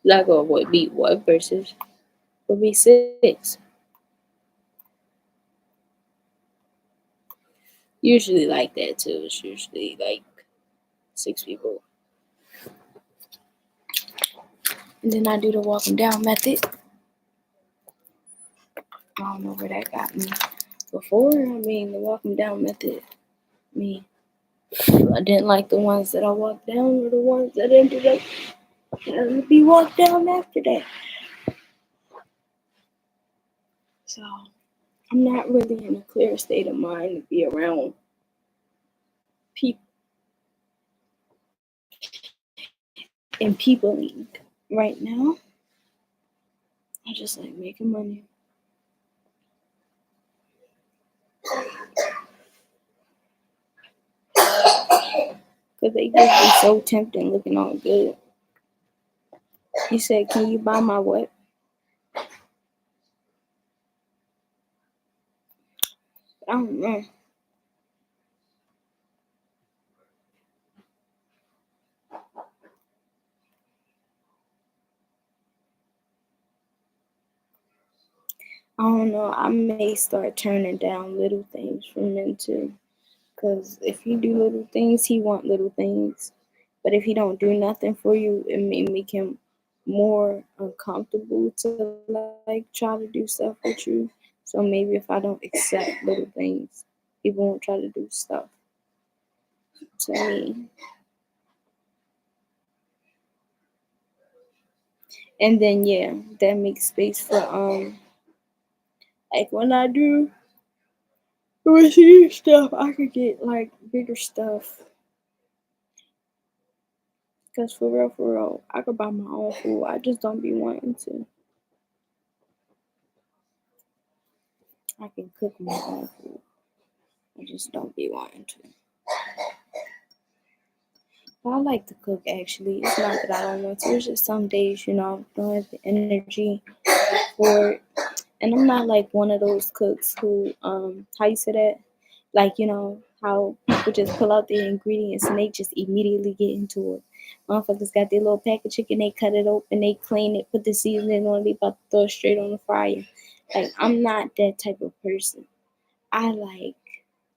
like would be what versus would be six. Usually like that too. It's usually like 6 people. And then I do the walking down method. I don't know where that got me. Before, I mean, the walking down method, me, I didn't like the ones that I walked down or the ones that ended up having to be walked down after that. So I'm not really in a clear state of mind to be around people and peopling right now. I just like making money. Because they just be so tempting looking all good. He said, "Can you buy my what?" I don't know. I don't know. I may start turning down little things from men too. Because if he do little things, he want little things. But if he don't do nothing for you, it may make him more uncomfortable to like try to do stuff with you. So maybe if I don't accept little things, people won't try to do stuff to me. And then yeah, that makes space for like when I do receive stuff, I could get like bigger stuff. Cause for real, I could buy my own food. I just don't be wanting to. I can cook my own food. I just don't be wanting to. But I like to cook actually. It's not that I don't want to. It's just some days, I don't have the energy for it. And I'm not like one of those cooks who, how you say that? Like, how people just pull out the ingredients and they just immediately get into it. Motherfuckers got their little pack of chicken, they cut it open, they clean it, put the seasoning on, they about to throw it straight on the fire. Like, I'm not that type of person. I like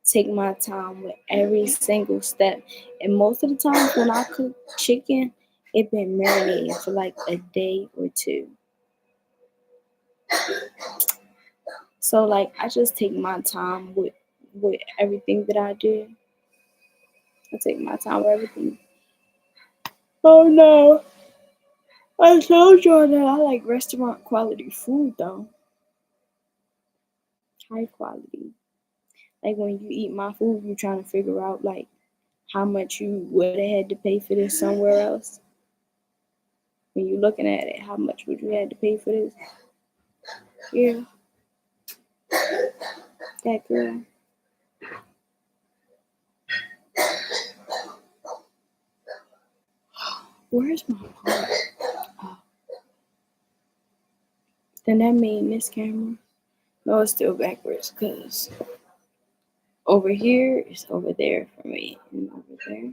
take my time with every single step. And most of the times when I cook chicken, it been marinating for like a day or two. So like I just take my time with everything that I do. I take my time with everything. Oh no. I told you that I like restaurant quality food though. High quality. Like when you eat my food, you're trying to figure out like how much you would have had to pay for this somewhere else. When you're looking at it, how much would you have to pay for this? Yeah, that girl. Where's my phone? Oh, then that mean this camera? No, it's still backwards because over here is over there for me, and over there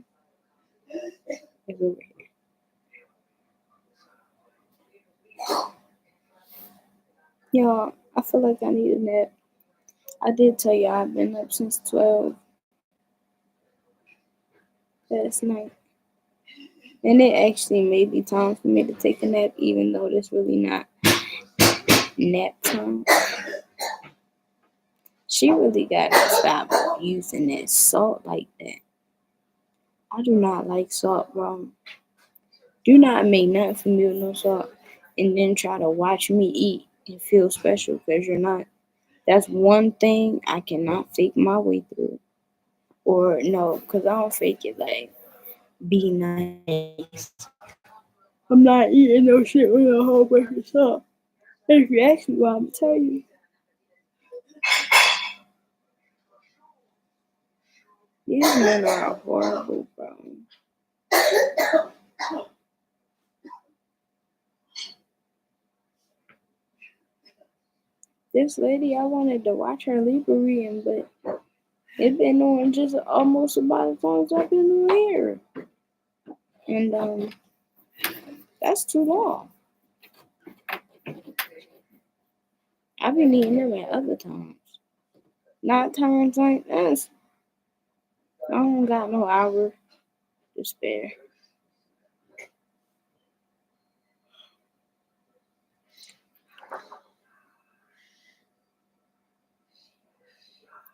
is over here. Y'all, I feel like I need a nap. I did tell you I've been up since 12. last night. And it actually may be time for me to take a nap, even though it's really not nap time. She really gotta stop using that salt like that. I do not like salt, bro. Do not make nothing for me with no salt and then try to watch me eat and feel special because you're not. That's one thing I cannot fake my way through. Or no, because I don't fake it like be nice. I'm not eating no shit with a whole bunch of salt. If you ask me, well, I'm gonna tell you. These men are horrible, bro. This lady, I wanted to watch her Libra reading, but it's been on just almost about as long as I've been on here. And that's too long. I've been needing them at other times. Not times like this. I don't got no hour to spare.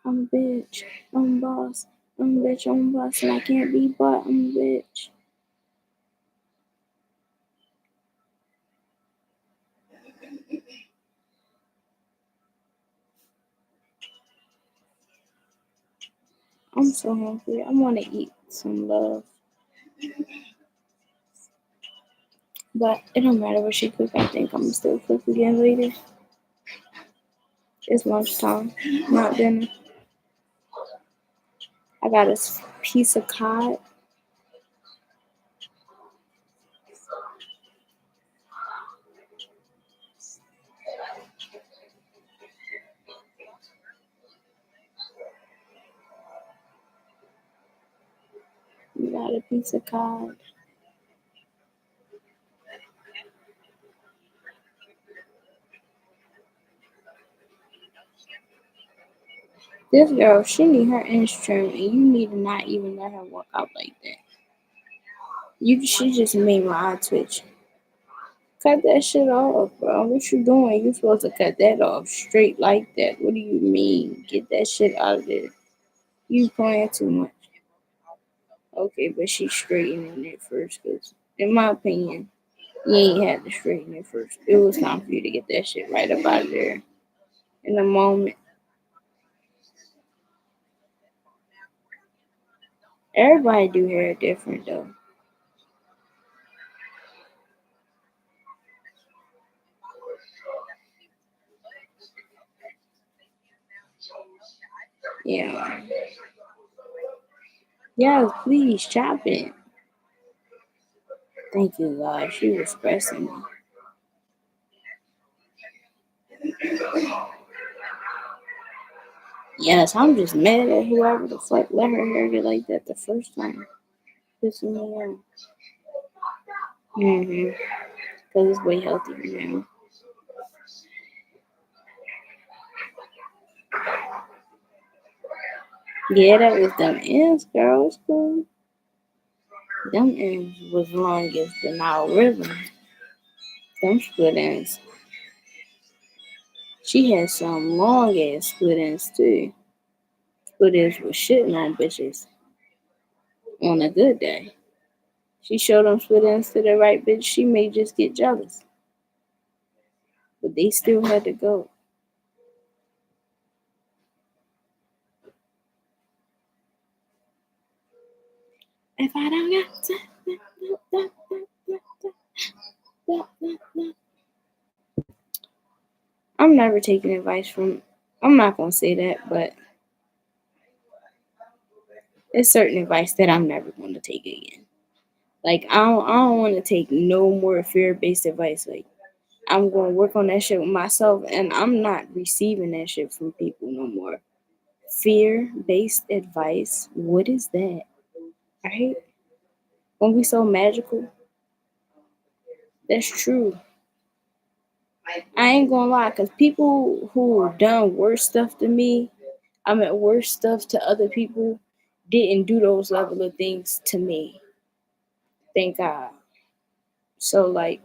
I'm a bitch. I'm a boss. I'm a bitch. I'm a boss, and I can't be bought. I'm a bitch. I'm so hungry. I want to eat some love. But it don't matter what she cook. I think I'm still cook again later. It's lunchtime, not dinner. I got a piece of cod. We got a piece of cod. This girl, she need her instrument, and you need to not even let her walk out like that. She just made my eye twitch. Cut that shit off, bro. What you doing? You supposed to cut that off straight like that. What do you mean? Get that shit out of there. You playing too much. Okay, but she straightening it first, cause in my opinion, you ain't had to straighten it first. It was time for you to get that shit right up out of there in the moment. Everybody do hair different though. Yeah. Yes, please chop it. Thank you, God. She was pressing me. Yes, I'm just mad at whoever the fuck let her hair get like that the first time. Pissing me off. Mm-hmm. Because it's way healthier now. Yeah, that was them ends, girl. It's cool. Them ends was long as the now rhythm. Them split ends. She had some long ass split ends too. Split ends was shitting on bitches on a good day. She showed them split ends to the right bitch. She may just get jealous, but they still had to go. If I don't got I'm never taking advice from. I'm not gonna say that, but it's certain advice that I'm never gonna take again. Like I don't want to take no more fear based advice. Like I'm gonna work on that shit with myself, and I'm not receiving that shit from people no more. Fear based advice. What is that? Right? When we so magical, that's true. I ain't gonna lie, cause people who done worse stuff to me, I mean worse stuff to other people, didn't do those level of things to me. Thank God. So like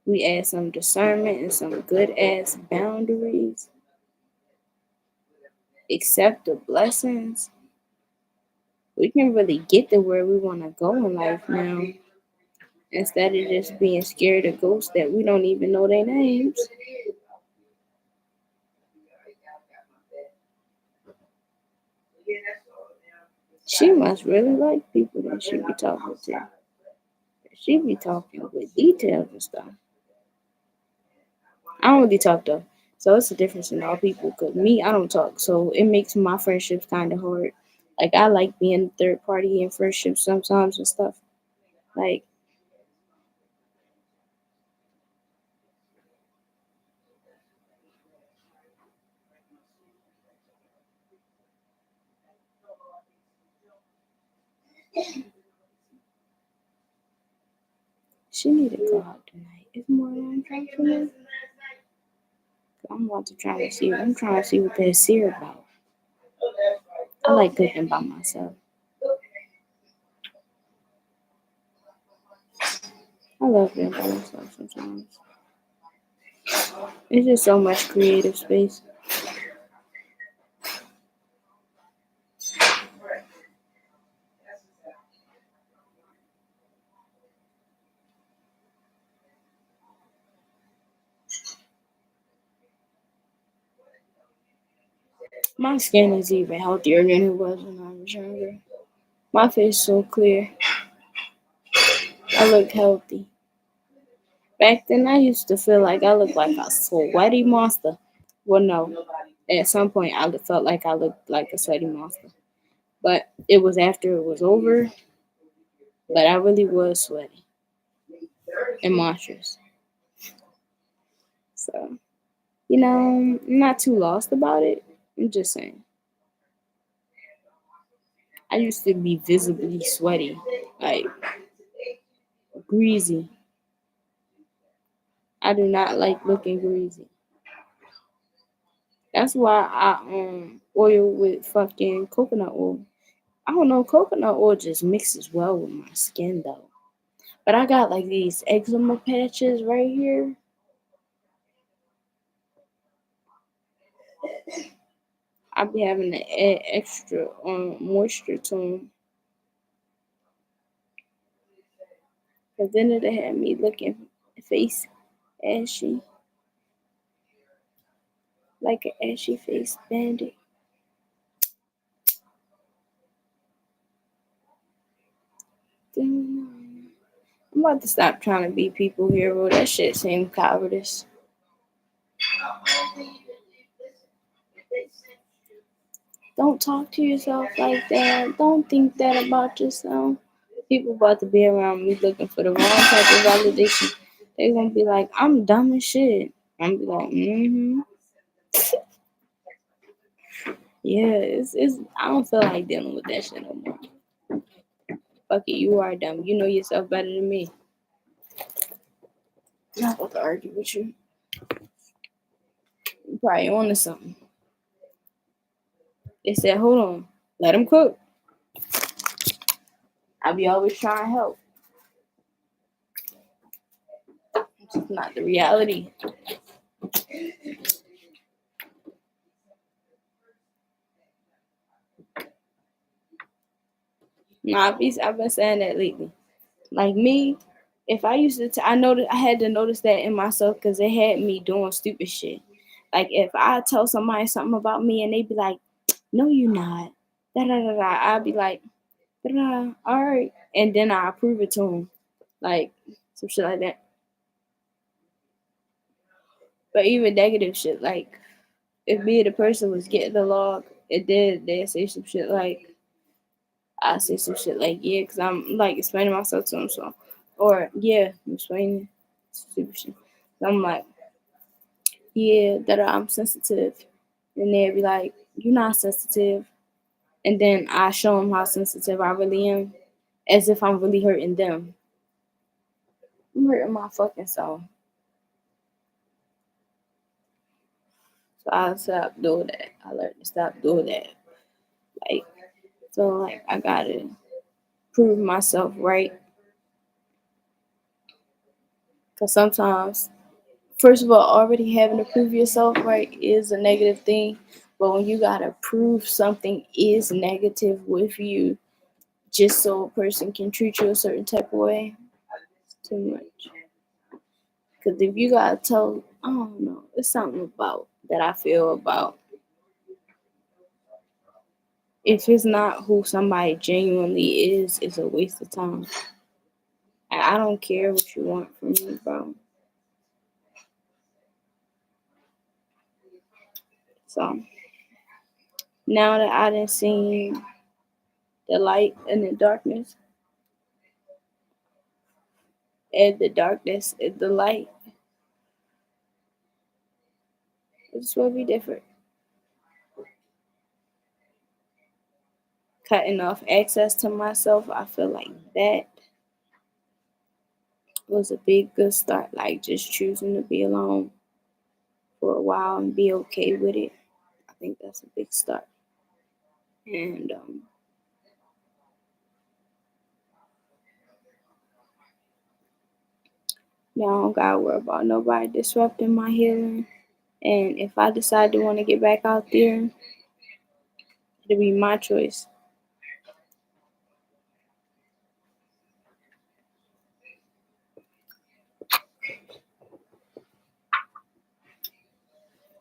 we add some discernment and some good ass boundaries, accept the blessings, we can really get to where we want to go in life now instead of just being scared of ghosts that we don't even know their names. She must really like people that she be talking to. She be talking with details and stuff. I don't really talk though. So it's a difference in all people. Cause me, I don't talk. So it makes my friendships kind of hard. Like I like being third party in friendships sometimes and stuff. Like she need to go out tonight. It's more than I'm for me. I'm about to try to see. I'm trying to see what they're seer about. I like cooking by myself. I love being by myself sometimes. It's just so much creative space. My skin is even healthier than it was when I was younger. My face so clear. I look healthy. Back then, I used to feel like I looked like a sweaty monster. Well, no. At some point, I felt like I looked like a sweaty monster. But it was after it was over. But I really was sweaty and monstrous. So, I'm not too lost about it. I'm just saying. I used to be visibly sweaty, like greasy. I do not like looking greasy. That's why I oil with fucking coconut oil. I don't know, coconut oil just mixes well with my skin though. But I got like these eczema patches right here. I be having to add extra moisture to them. Cause then it had me looking face ashy, like an ashy face bandit. I'm about to stop trying to be people hero. That shit seems cowardice. Don't talk to yourself like that. Don't think that about yourself. People about to be around me looking for the wrong type of validation. They gonna be like, I'm dumb as shit. I'm be like, yeah, it's I don't feel like dealing with that shit no more. Fuck it, you are dumb. You know yourself better than me. I'm not about to argue with you. You probably on to something. They said, hold on, let him cook. I be always trying to help. It's just not the reality. Nah, I've been saying that lately. Like me, if I used to, I noticed I had to notice that in myself because it had me doing stupid shit. Like if I tell somebody something about me and they be like, "No, you not," da da da da, I'd be like, "Da da, all right," and then I prove it to them, like some shit like that. But even negative shit, like if me and the person was getting along, and then they say some shit like, I say some shit like, yeah, because I'm like explaining myself to them, so, or yeah, I'm explaining stupid shit. So I'm like, yeah, that I'm sensitive. And they'd be like, you're not sensitive. And then I show them how sensitive I really am, as if I'm really hurting them. I'm hurting my fucking soul. So I stopped doing that. I learned to stop doing that. Like, so like I gotta prove myself right. Cause sometimes, first of all, already having to prove yourself right is a negative thing. But when you gotta prove something is negative with you just so a person can treat you a certain type of way, it's too much. Cause if you gotta tell, I don't know, it's something about that I feel about if it's not who somebody genuinely is, it's a waste of time. And I don't care what you want from me, bro. So now that I done seen the light and the darkness, and the darkness and the light, it's will be different. Cutting off access to myself, I feel like that was a big good start. Like just choosing to be alone for a while and be okay with it. I think that's a big start. And now I don't gotta worry about nobody disrupting my healing. And if I decide to want to get back out there, it'll be my choice.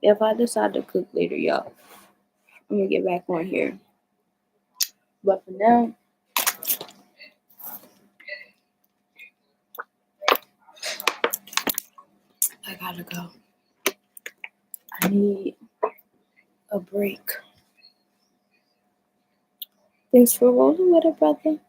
If I decide to cook later, y'all, I'm gonna get back on here. But for now, I gotta go. I need a break. Thanks for rolling with it, brother.